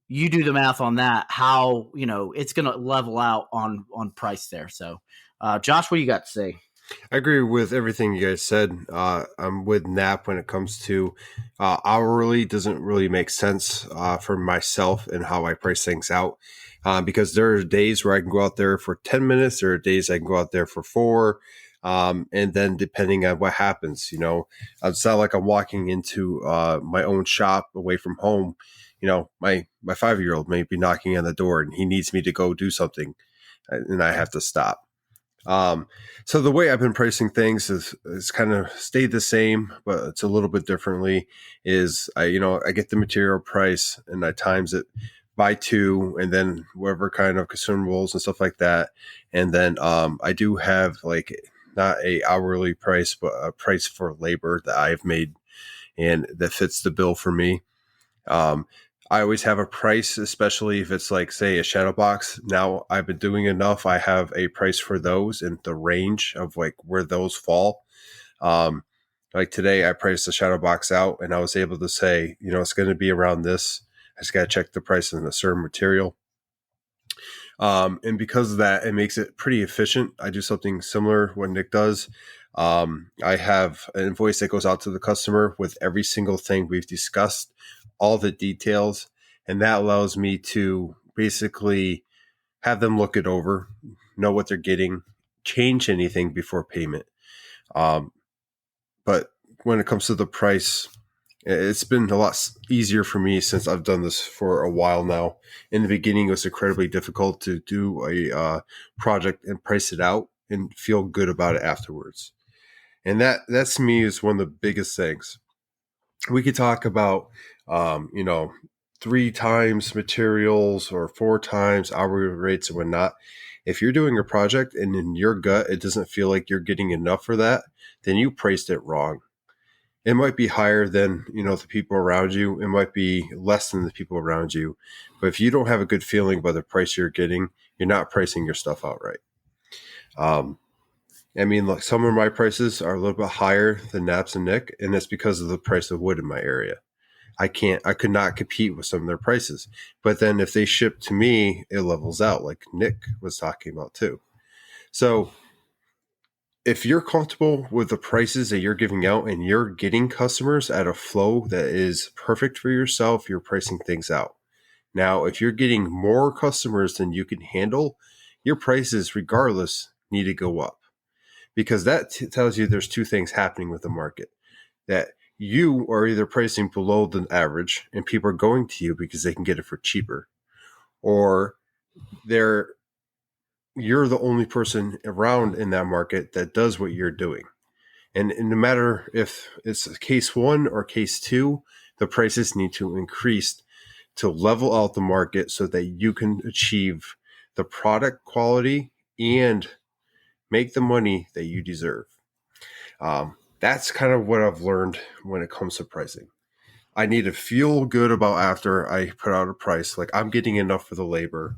You do the math on that, how, it's going to level out on price there. So, Josh, what do you got to say? I agree with everything you guys said. I'm with Knapp when it comes to hourly doesn't really make sense for myself and how I price things out. Because there are days where I can go out there for 10 minutes. There are days I can go out there for 4. And then depending on what happens, it's not like I'm walking into my own shop away from home. My 5-year-old may be knocking on the door and he needs me to go do something and I have to stop. So the way I've been pricing things is kind of stayed the same, but it's a little bit differently is I get the material price and I times it by 2 and then whatever kind of consumables and stuff like that. And then, I do have like not a hourly price, but a price for labor that I've made and that fits the bill for me. I always have a price, especially if it's like, say, a shadow box. Now I've been doing enough. I have a price for those and the range of like where those fall. Like today I priced the shadow box out and I was able to say, it's going to be around this. I just got to check the price on a certain material. And because of that, it makes it pretty efficient. I do something similar what Nick does. I have an invoice that goes out to the customer with every single thing we've discussed, all the details, and that allows me to basically have them look it over, know what they're getting, change anything before payment. But when it comes to the price, it's been a lot easier for me since I've done this for a while now. In the beginning, it was incredibly difficult to do a project and price it out and feel good about it afterwards. And that's to me is one of the biggest things. We could talk about, 3 times materials or 4 times hourly rates and whatnot. If you're doing a project and in your gut, it doesn't feel like you're getting enough for that, then you priced it wrong. It might be higher than, the people around you. It might be less than the people around you. But if you don't have a good feeling about the price you're getting, you're not pricing your stuff out right. Like some of my prices are a little bit higher than Knapp's and Nick, and that's because of the price of wood in my area. I could not compete with some of their prices. But then if they ship to me, it levels out like Nick was talking about too. So if you're comfortable with the prices that you're giving out and you're getting customers at a flow that is perfect for yourself, you're pricing things out. Now, if you're getting more customers than you can handle, your prices, regardless, need to go up. Because that tells you there's 2 things happening with the market. That you are either pricing below the average and people are going to you because they can get it for cheaper. Or you're the only person around in that market that does what you're doing. And no matter if it's case 1 or case 2, the prices need to increase to level out the market so that you can achieve the product quality and make the money that you deserve. That's kind of what I've learned when it comes to pricing. I need to feel good about after I put out a price, like I'm getting enough for the labor.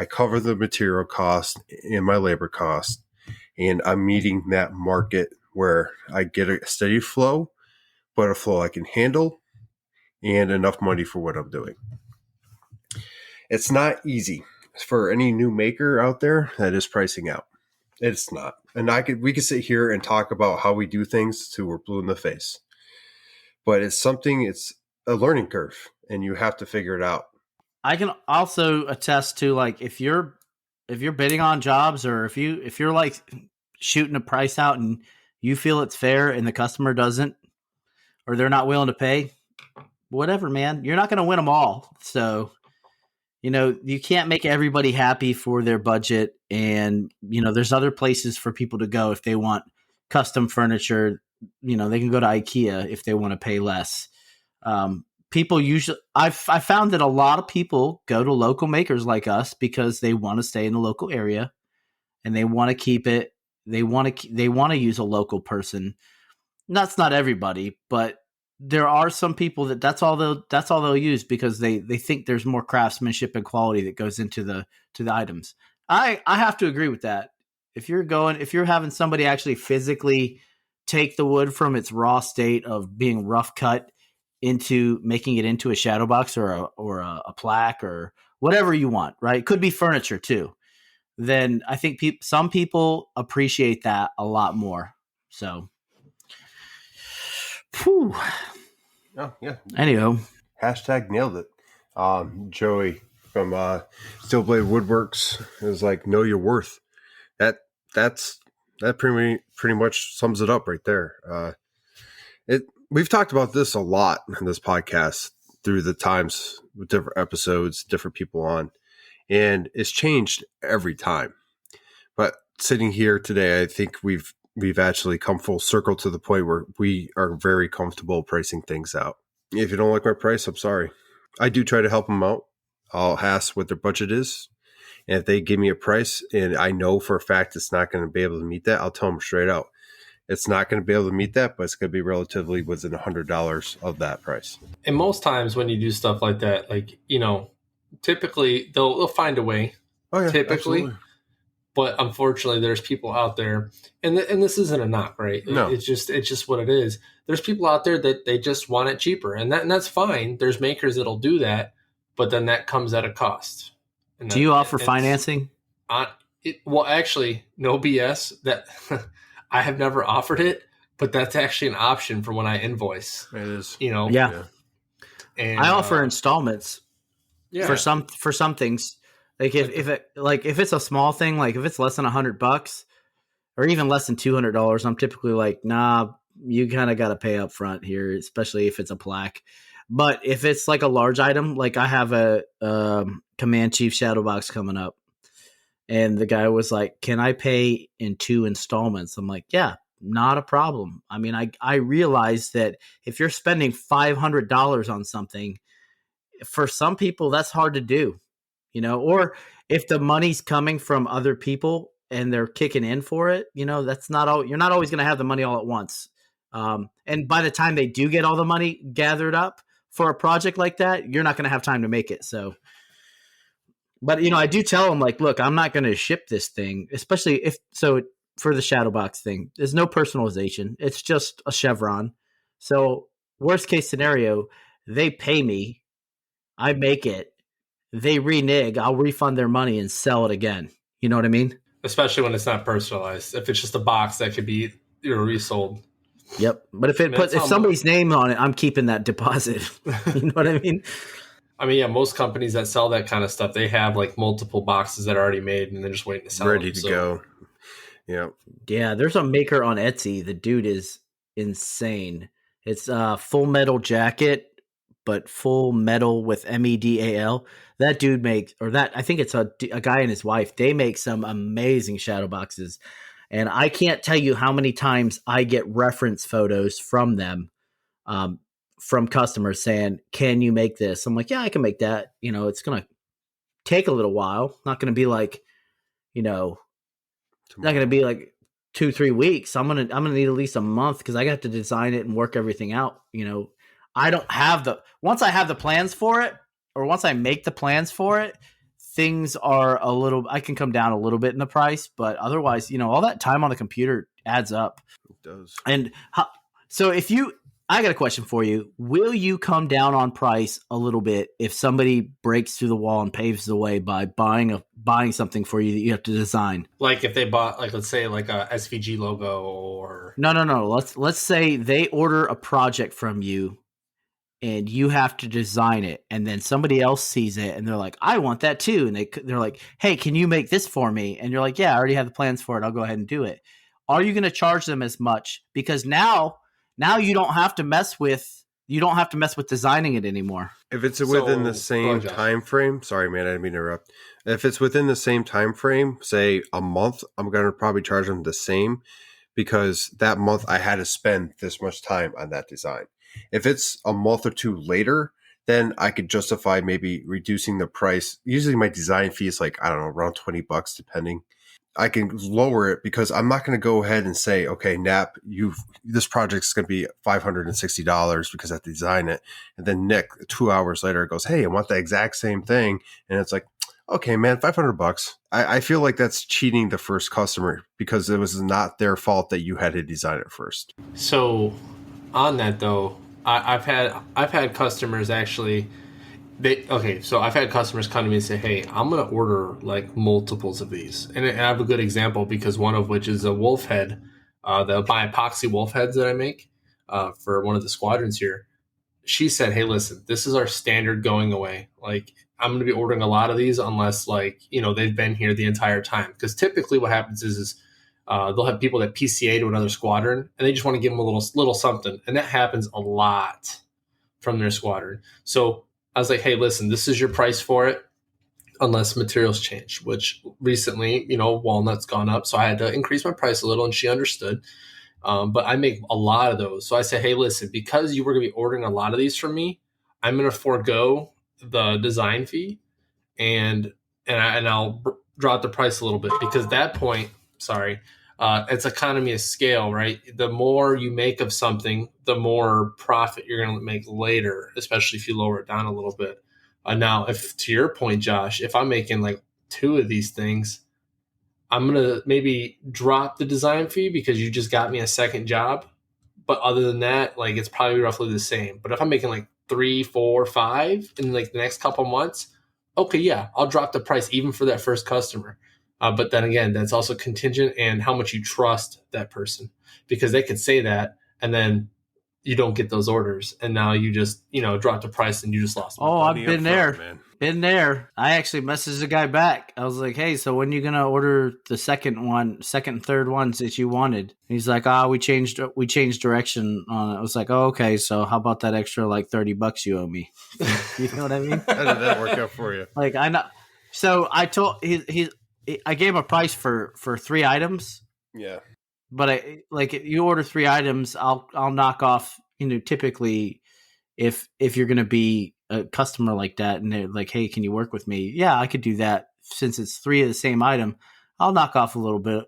I cover the material cost and my labor cost, and I'm meeting that market where I get a steady flow, but a flow I can handle and enough money for what I'm doing. It's not easy for any new maker out there that is pricing out. It's not. And we could sit here and talk about how we do things till we're blue in the face. But it's a learning curve, and you have to figure it out. I can also attest to, like, if you're bidding on jobs, or if you're like shooting a price out and you feel it's fair and the customer doesn't, or they're not willing to pay, whatever, man, you're not going to win them all. So, you can't make everybody happy for their budget. And, there's other places for people to go if they want custom furniture. They can go to IKEA if they want to pay less. People usually, I've found that a lot of people go to local makers like us because they want to stay in the local area and they want to keep it. They want to use a local person. That's not everybody, but there are some people that's all they'll use because they think there's more craftsmanship and quality that goes into the items. I have to agree with that. If you're having somebody actually physically take the wood from its raw state of being rough cut into making it into a shadow box or a plaque or whatever you want, right? It could be furniture too. Then I think some people appreciate that a lot more. So, whew. Oh yeah. Anyhow, hashtag nailed it. Joey from Steel Blade Woodworks is like, know your worth. That pretty much sums it up right there. We've talked about this a lot in this podcast through the times with different episodes, different people on, and it's changed every time. But sitting here today, I think we've actually come full circle to the point where we are very comfortable pricing things out. If you don't like my price, I'm sorry. I do try to help them out. I'll ask what their budget is. And if they give me a price and I know for a fact it's not going to be able to meet that, I'll tell them straight out. It's not going to be able to meet that, but it's going to be relatively within $100 of that price. And most times when you do stuff like that, like, typically they'll find a way. Oh, yeah, typically. Absolutely. But unfortunately, there's people out there, and this isn't a knock, right? No. It's just what it is. There's people out there that they just want it cheaper, and that's fine. There's makers that'll do that, but then that comes at a cost. Do you offer financing? Well, actually, no BS. That I have never offered it, but that's actually an option for when I invoice. It is. Yeah. And I offer installments. Yeah. For some things. Like if it's a small thing, like if it's less than $100 or even less than $200, I'm typically like, nah, you kind of got to pay up front here, especially if it's a plaque. But if it's like a large item, like I have a Command Chief Shadow Box coming up, and the guy was like, "Can I pay in 2 installments?" I'm like, "Yeah, not a problem." I mean, I realize that if you're spending $500 on something, for some people that's hard to do. Or if the money's coming from other people and they're kicking in for it, that's not all. You're not always going to have the money all at once. And by the time they do get all the money gathered up for a project like that, you're not going to have time to make it. So, but I do tell them, like, look, I'm not going to ship this thing, especially for the shadow box thing, there's no personalization. It's just a chevron. So worst case scenario, they pay me, I make it, they renege, I'll refund their money and sell it again. You know what I mean? Especially when it's not personalized. If it's just a box that could be resold. Yep. But if somebody's name on it, I'm keeping that deposit. You know what I mean? I mean, yeah, most companies that sell that kind of stuff, they have like multiple boxes that are already made and they're just waiting to sell ready them, to go. Yeah. Yeah, there's a maker on Etsy. The dude is insane. It's a Full Metal Jacket, but full metal with MEDAL. That dude I think it's a guy and his wife. They make some amazing shadow boxes. And I can't tell you how many times I get reference photos from them, from customers saying, "Can you make this?" I'm like, "Yeah, I can make that." It's going to take a little while. Not going to be like, not going to be like 2-3 weeks. I'm going to need at least a month because I got to design it and work everything out. I don't have once I have the plans for it, or once I make the plans for it, things are I can come down a little bit in the price, but otherwise, all that time on the computer adds up. It does. And so I got a question for you. Will you come down on price a little bit if somebody breaks through the wall and paves the way by buying something for you that you have to design? Like if they bought, like, let's say like a SVG logo or... No. Let's say they order a project from you and you have to design it, and then somebody else sees it and they're like, I want that too. And they're like, hey, can you make this for me? And you're like, yeah, I already have the plans for it. I'll go ahead and do it. Are you going to charge them as much? Because now you don't have to mess with designing it anymore. If it's within the same time frame, sorry man, I didn't mean to interrupt. If it's within the same time frame, say a month, I'm going to probably charge them the same, because that month I had to spend this much time on that design. If it's a month or two later, then I could justify maybe reducing the price. Usually my design fee is like, I don't know, around $20 depending. I can lower it because I'm not going to go ahead and say, okay, Nap, this project's going to be $560 because I have to design it. And then Nick, 2 hours later, goes, hey, I want the exact same thing. And it's like, okay, man, $500. I feel like that's cheating the first customer because it was not their fault that you had to design it first. So on that though, I've had customers actually. I've had customers come to me and say, hey, I'm going to order like multiples of these. And I have a good example because one of which is a wolf head, the bi-epoxy wolf heads that I make for one of the squadrons here. She said, hey, listen, this is our standard going away. Like, I'm going to be ordering a lot of these unless they've been here the entire time. Because typically what happens is they'll have people that PCA to another squadron and they just want to give them a little something. And that happens a lot from their squadron. So I was like, hey, listen, this is your price for it unless materials change, which recently, walnut's gone up. So I had to increase my price a little and she understood. But I make a lot of those. So I said, hey, listen, because you were going to be ordering a lot of these from me, I'm going to forego the design fee and I'll drop the price a little bit because at that point, it's economy of scale, right? The more you make of something, the more profit you're going to make later, especially if you lower it down a little bit. Now, if to your point, Josh, if I'm making like 2 of these things, I'm going to maybe drop the design fee because you just got me a second job. But other than that, like it's probably roughly the same. But if I'm making like 3, 4, 5 in like the next couple months, okay, yeah, I'll drop the price even for that first customer. But then again, that's also contingent and how much you trust that person, because they could say that and then you don't get those orders. And now you just, drop the price and you just lost money. Oh, I've been there. Man. Been there. I actually messaged the guy back. I was like, hey, so when are you going to order the second and third ones that you wanted? And he's like, we changed direction on it. I was like, oh, okay. So how about that extra like $30 you owe me? You know what I mean? How did that work out for you? Like, I know. So I told I gave him a price for 3 items. Yeah. But you order 3 items, I'll knock off, typically if you're going to be a customer like that and they're like, hey, can you work with me? Yeah, I could do that. Since it's 3 of the same item, I'll knock off a little bit,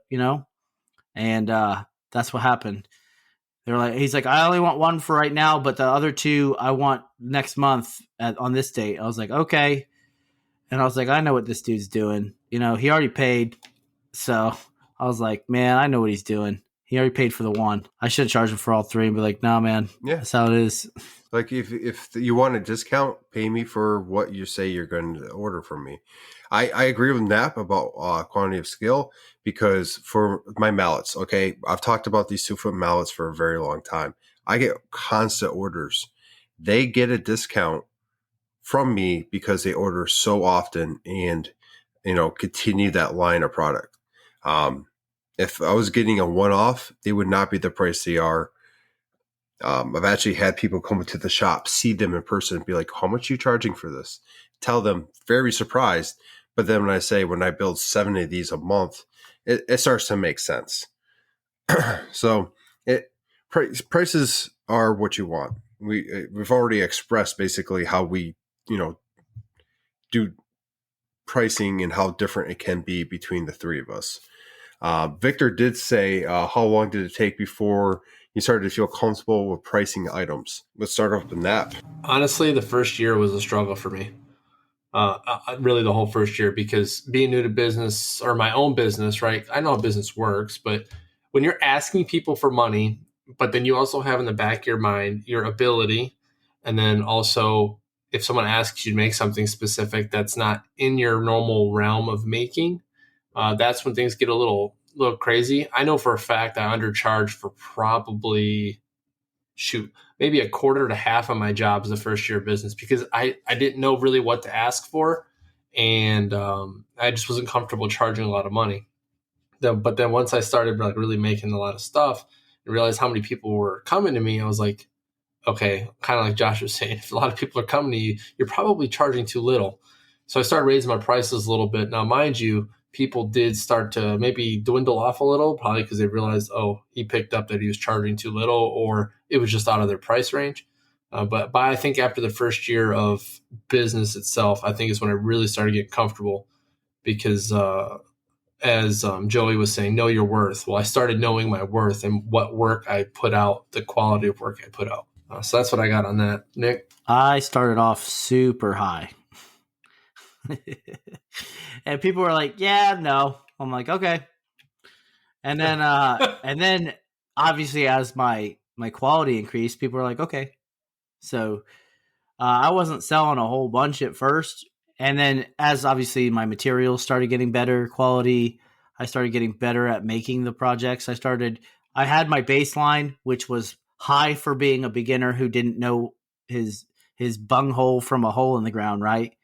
and that's what happened. They're like, he's like, I only want 1 for right now, but the other 2 I want next month on this date. I was like, okay. And I was like, I know what this dude's doing. He already paid. So I was like, man, I know what he's doing. He already paid for the 1. I should charge him for all 3 and be like, nah, man, that's how it is. Like if you want a discount, pay me for what you say you're going to order from me. I agree with Nap about quantity of skill, because for my mallets, okay, I've talked about these 2-foot mallets for a very long time. I get constant orders. They get a discount from me because they order so often and, continue that line of product. If I was getting a one-off, they would not be the price they are. I've actually had people come into the shop, see them in person and be like, how much are you charging for this? Tell them, very surprised. But then when I build 7 of these a month, it starts to make sense. So prices are what you want. We've already expressed basically how we, do pricing and how different it can be between the 3 of us. Victor did say, how long did it take before you started to feel comfortable with pricing items? Let's start off with Nap. Honestly, the first year was a struggle for me. really the whole first year, because being new to business or my own business, right? I know how business works, but when you're asking people for money, but then you also have in the back of your mind your ability, and then also if someone asks you to make something specific that's not in your normal realm of making, that's when things get a little crazy. I know for a fact I undercharged for probably maybe a quarter to half of my jobs the first year of business, because I didn't know really what to ask for. And I just wasn't comfortable charging a lot of money. But then once I started like really making a lot of stuff and realized how many people were coming to me, I was like, okay, kind of like Josh was saying, if a lot of people are coming to you, you're probably charging too little. So I started raising my prices a little bit. Now, mind you, people did start to maybe dwindle off a little, probably because they realized, oh, he picked up that he was charging too little, or it was just out of their price range. But I think after the first year of business itself, I think is when I really started getting comfortable, because as Joey was saying, know your worth. Well, I started knowing my worth and what work I put out, the quality of work I put out. So that's what I got on that. Nick? I started off super high. And people were like, yeah, no. I'm like, okay. And then obviously as my quality increased, people were like, okay. So I wasn't selling a whole bunch at first. And then as obviously my materials started getting better quality, I started getting better at making the projects. I had my baseline, which was high for being a beginner who didn't know his bunghole from a hole in the ground, right?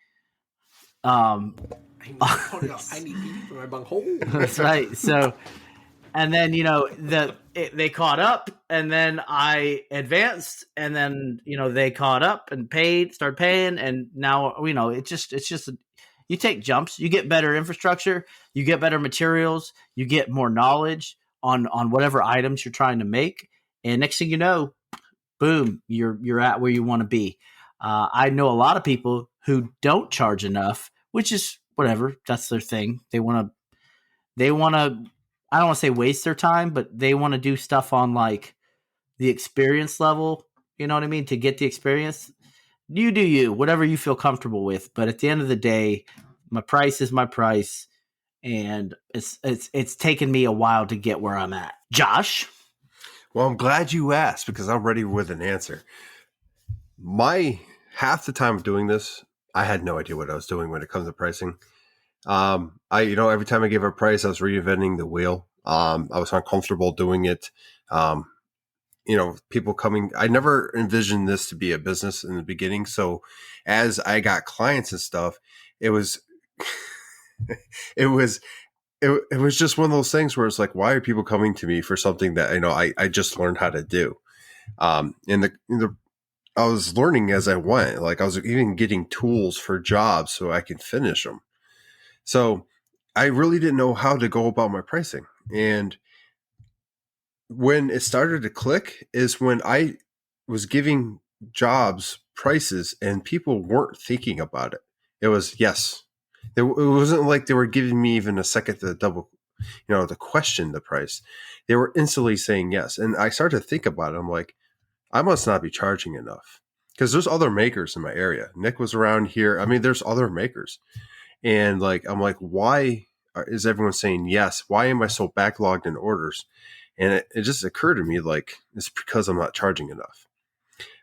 I need BD for my bunghole. That's right. So, and then, they caught up, and then I advanced, and then, they caught up and started paying. And now, it's just, you take jumps, you get better infrastructure, you get better materials, you get more knowledge on whatever items you're trying to make. And next thing you know, boom, you're at where you want to be. I know a lot of people who don't charge enough, which is whatever. That's their thing. They want to, I don't want to say waste their time, but they want to do stuff on like the experience level. You know what I mean? To get the experience, you do you, whatever you feel comfortable with. But at the end of the day, my price is my price, and it's taken me a while to get where I'm at. Josh? Well, I'm glad you asked, because I'm ready with an answer. Half the time of doing this, I had no idea what I was doing when it comes to pricing. Every time I gave a price, I was reinventing the wheel. I was uncomfortable doing it. People coming, I never envisioned this to be a business in the beginning. So as I got clients and stuff, it was, it was just one of those things where it's like, why are people coming to me for something that, I just learned how to do? I was learning as I went. Like I was even getting tools for jobs so I could finish them. So I really didn't know how to go about my pricing. And when it started to click is when I was giving jobs prices and people weren't thinking about it. It was, yes. It wasn't like they were giving me even a second to double, to question the price. They were instantly saying yes. And I started to think about it. I'm like, I must not be charging enough, because there's other makers in my area. Nick was around here. I mean, there's other makers. And I'm like, why is everyone saying yes? Why am I so backlogged in orders? And it just occurred to me, like, it's because I'm not charging enough.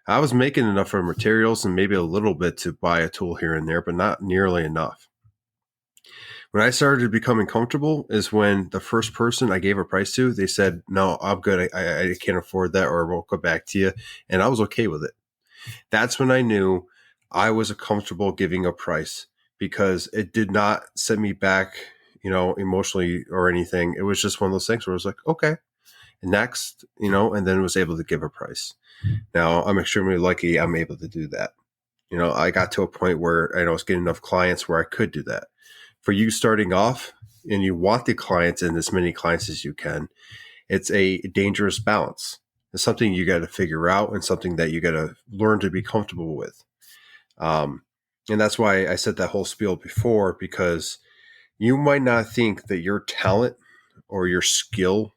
I was making enough for materials and maybe a little bit to buy a tool here and there, but not nearly enough. When I started becoming comfortable is when the first person I gave a price to, they said, no, I'm good. I can't afford that, or we'll go back to you. And I was okay with it. That's when I knew I was comfortable giving a price, because it did not set me back, emotionally or anything. It was just one of those things where I was like, okay, next, and then was able to give a price. Now I'm extremely lucky I'm able to do that. I got to a point where I was getting enough clients where I could do that. For you starting off and you want the clients and as many clients as you can, it's a dangerous balance. It's something you got to figure out and something that you got to learn to be comfortable with. And that's why I said that whole spiel before, because you might not think that your talent or your skill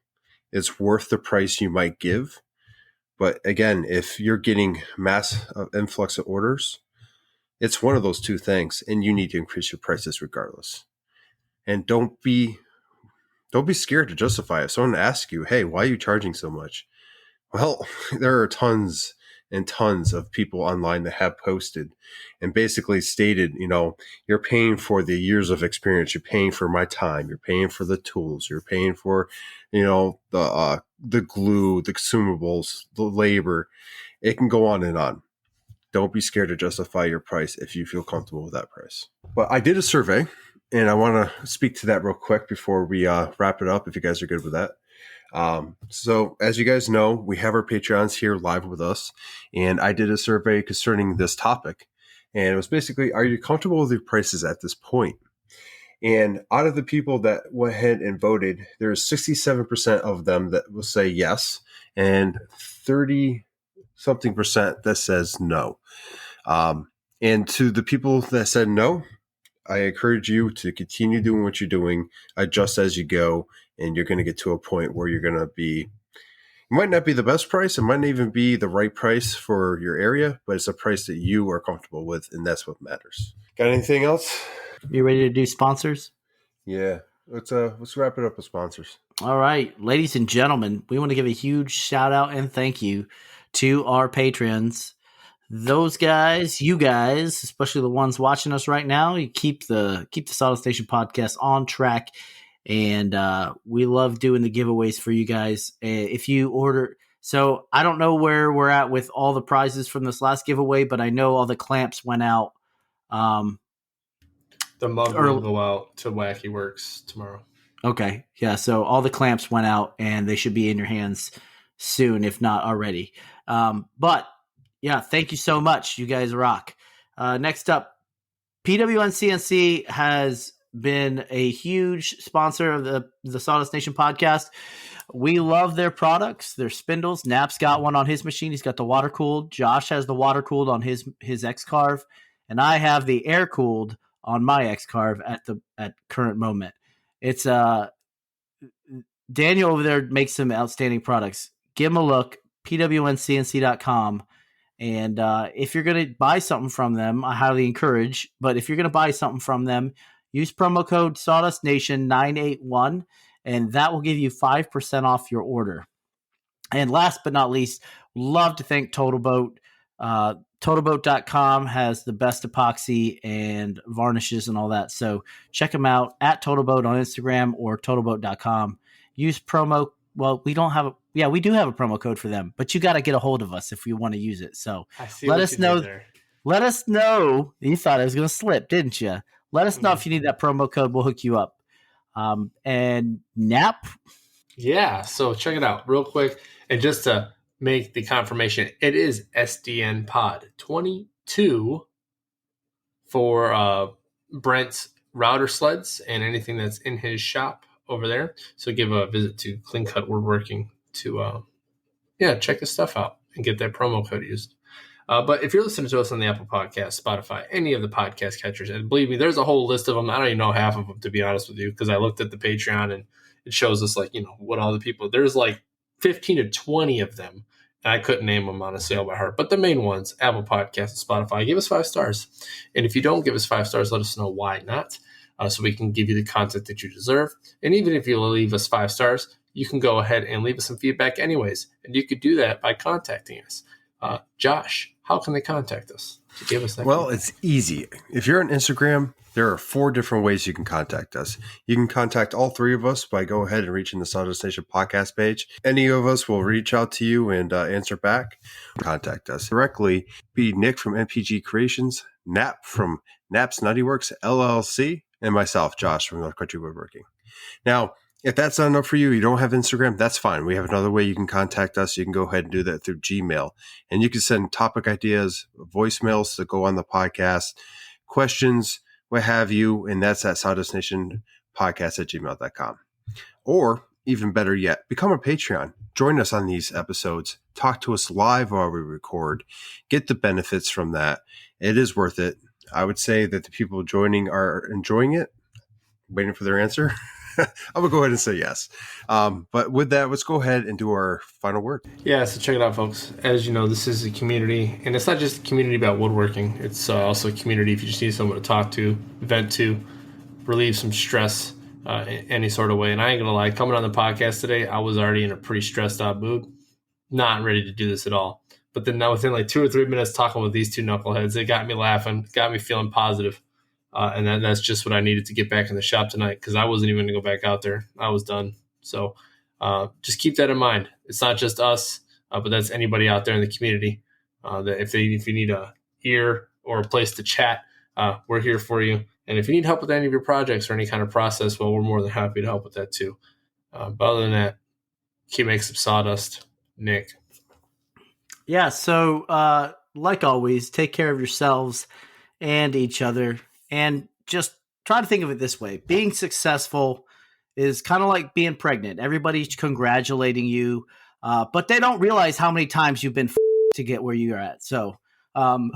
is worth the price you might give. But again, if you're getting mass influx of orders, It's one of those two things, and you need to increase your prices regardless. And don't be scared to justify it. If someone asks you, hey, why are you charging so much? Well, there are tons and tons of people online that have posted and basically stated, you're paying for the years of experience. You're paying for my time. You're paying for the tools. You're paying for, the glue, the consumables, the labor. It can go on and on. Don't be scared to justify your price if you feel comfortable with that price. But I did a survey, and I want to speak to that real quick before we wrap it up, if you guys are good with that. So as you guys know, we have our Patreons here live with us, and I did a survey concerning this topic, and it was basically, are you comfortable with your prices at this point? And out of the people that went ahead and voted, there's 67% of them that will say yes, and 30 something percent that says no. And to the people that said no, I encourage you to continue doing what you're doing, adjust as you go, and you're going to get to a point where you're going to be, it might not be the best price, it might not even be the right price for your area, but it's a price that you are comfortable with, and that's what matters. Got anything else? You ready to do sponsors? Yeah. Let's wrap it up with sponsors. All right, ladies and gentlemen, we want to give a huge shout out and thank you to our patrons. Those guys, you guys, especially the ones watching us right now, you keep the Sawdust Nation podcast on track, and we love doing the giveaways for you guys. If you order, so I don't know where we're at with all the prizes from this last giveaway, but I know all the clamps went out. The mug will go out to Wacky Works tomorrow. Okay. Yeah. So all the clamps went out, and they should be in your hands soon, if not already. But yeah, thank you so much. You guys rock. Next up, PWN CNC has been a huge sponsor of the Sawdust Nation podcast. We love their products, their spindles. Nap's got one on his machine. He's got the water cooled. Josh has the water cooled on his X-Carve, and I have the air cooled on my X-Carve at current moment. It's Daniel over there makes some outstanding products. Give him a look, pwncnc.com. And if you're going to buy something from them, I highly encourage. But if you're going to buy something from them, use promo code SawdustNation981, and that will give you 5% off your order. And last but not least, love to thank Totalboat. Totalboat.com has the best epoxy and varnishes and all that. So check them out at Totalboat on Instagram or Totalboat.com. Use promo. Well, we do have a promo code for them, but you got to get a hold of us if you want to use it. So let us know. Let us know. You thought I was going to slip, didn't you? Let us know if you need that promo code. We'll hook you up. And Nap. Yeah. So check it out real quick. And just to make the confirmation, it is SDN Pod 22 for Brent's router sleds and anything that's in his shop over there. So give a visit to Clean Cut Woodworking to check this stuff out and get that promo code used. But if you're listening to us on the Apple Podcast, Spotify, any of the podcast catchers, and believe me, there's a whole list of them. I don't even know half of them, to be honest with you, because I looked at the Patreon and it shows us what all the people, there's 15 to 20 of them. And I couldn't name them on a sale by heart, but the main ones, Apple Podcasts and Spotify, give us 5 stars. And if you don't give us 5 stars, let us know why not, so we can give you the content that you deserve. And even if you leave us 5 stars, you can go ahead and leave us some feedback anyways. And you could do that by contacting us. Josh, how can they contact us to give us that? Well, feedback? It's easy. If you're on Instagram, there are 4 different ways you can contact us. You can contact all 3 of us by go ahead and reaching the Sawdust Nation podcast page. Any of us will reach out to you and answer back. Contact us directly. Be Nick from MPG Creations, Nap from Nap's Nutty Works LLC, and myself, Josh from North Country Woodworking. Now, if that's not enough for you, you don't have Instagram, that's fine. We have another way you can contact us. You can go ahead and do that through Gmail. And you can send topic ideas, voicemails to go on the podcast, questions, what have you, and that's at sawdustnationpodcast@gmail.com. Or, even better yet, become a Patreon. Join us on these episodes. Talk to us live while we record. Get the benefits from that. It is worth it. I would say that the people joining are enjoying it. Waiting for their answer. I'm gonna go ahead and say yes. But with that, let's go ahead and do our final word. Yeah, so check it out, folks. As you know, this is a community, and it's not just a community about woodworking. It's also a community if you just need someone to talk to, vent to, relieve some stress any sort of way. And I ain't gonna lie, coming on the podcast today, I was already in a pretty stressed out mood, not ready to do this at all. But then now within like 2 or 3 minutes talking with these two knuckleheads, it got me laughing, got me feeling positive. And that's just what I needed to get back in the shop tonight because I wasn't even going to go back out there. I was done. So just keep that in mind. It's not just us, but that's anybody out there in the community. That if you need a ear or a place to chat, we're here for you. And if you need help with any of your projects or any kind of process, well, we're more than happy to help with that too. But other than that, keep making some sawdust. Nick. Yeah, so like always, take care of yourselves and each other. And just try to think of it this way. Being successful is kind of like being pregnant. Everybody's congratulating you, but they don't realize how many times you've been to get where you're at. So, and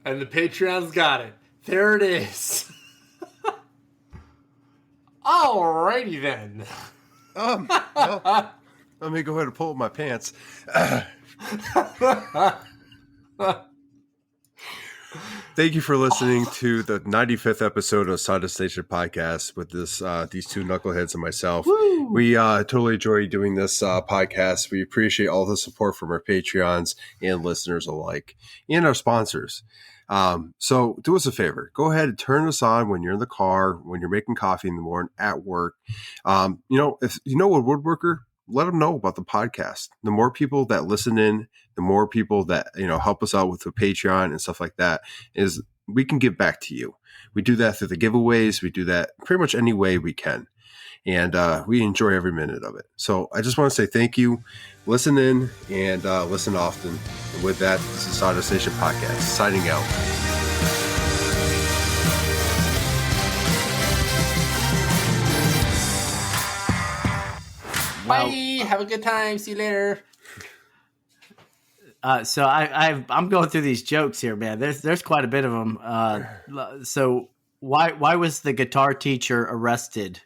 the Patreon's got it. There it is. Alrighty then. Well, let me go ahead and pull up my pants. Thank you for listening to the 95th episode of Sawdust Nation podcast with these two knuckleheads and myself. Woo! We totally enjoy doing this podcast. We appreciate all the support from our Patreons and listeners alike and our sponsors. So do us a favor. Go ahead and turn us on when you're in the car, when you're making coffee in the morning, at work. If you know a woodworker, let them know about the podcast. The more people that listen in, the more people that, help us out with the Patreon and stuff like that, is we can give back to you. We do that through the giveaways. We do that pretty much any way we can. And we enjoy every minute of it. So I just want to say thank you. Listen in and listen often. And with that, this is Sawdust Nation Podcast, signing out. Bye. Have a good time. See you later. So I'm going through these jokes here, man. There's quite a bit of them. So why was the guitar teacher arrested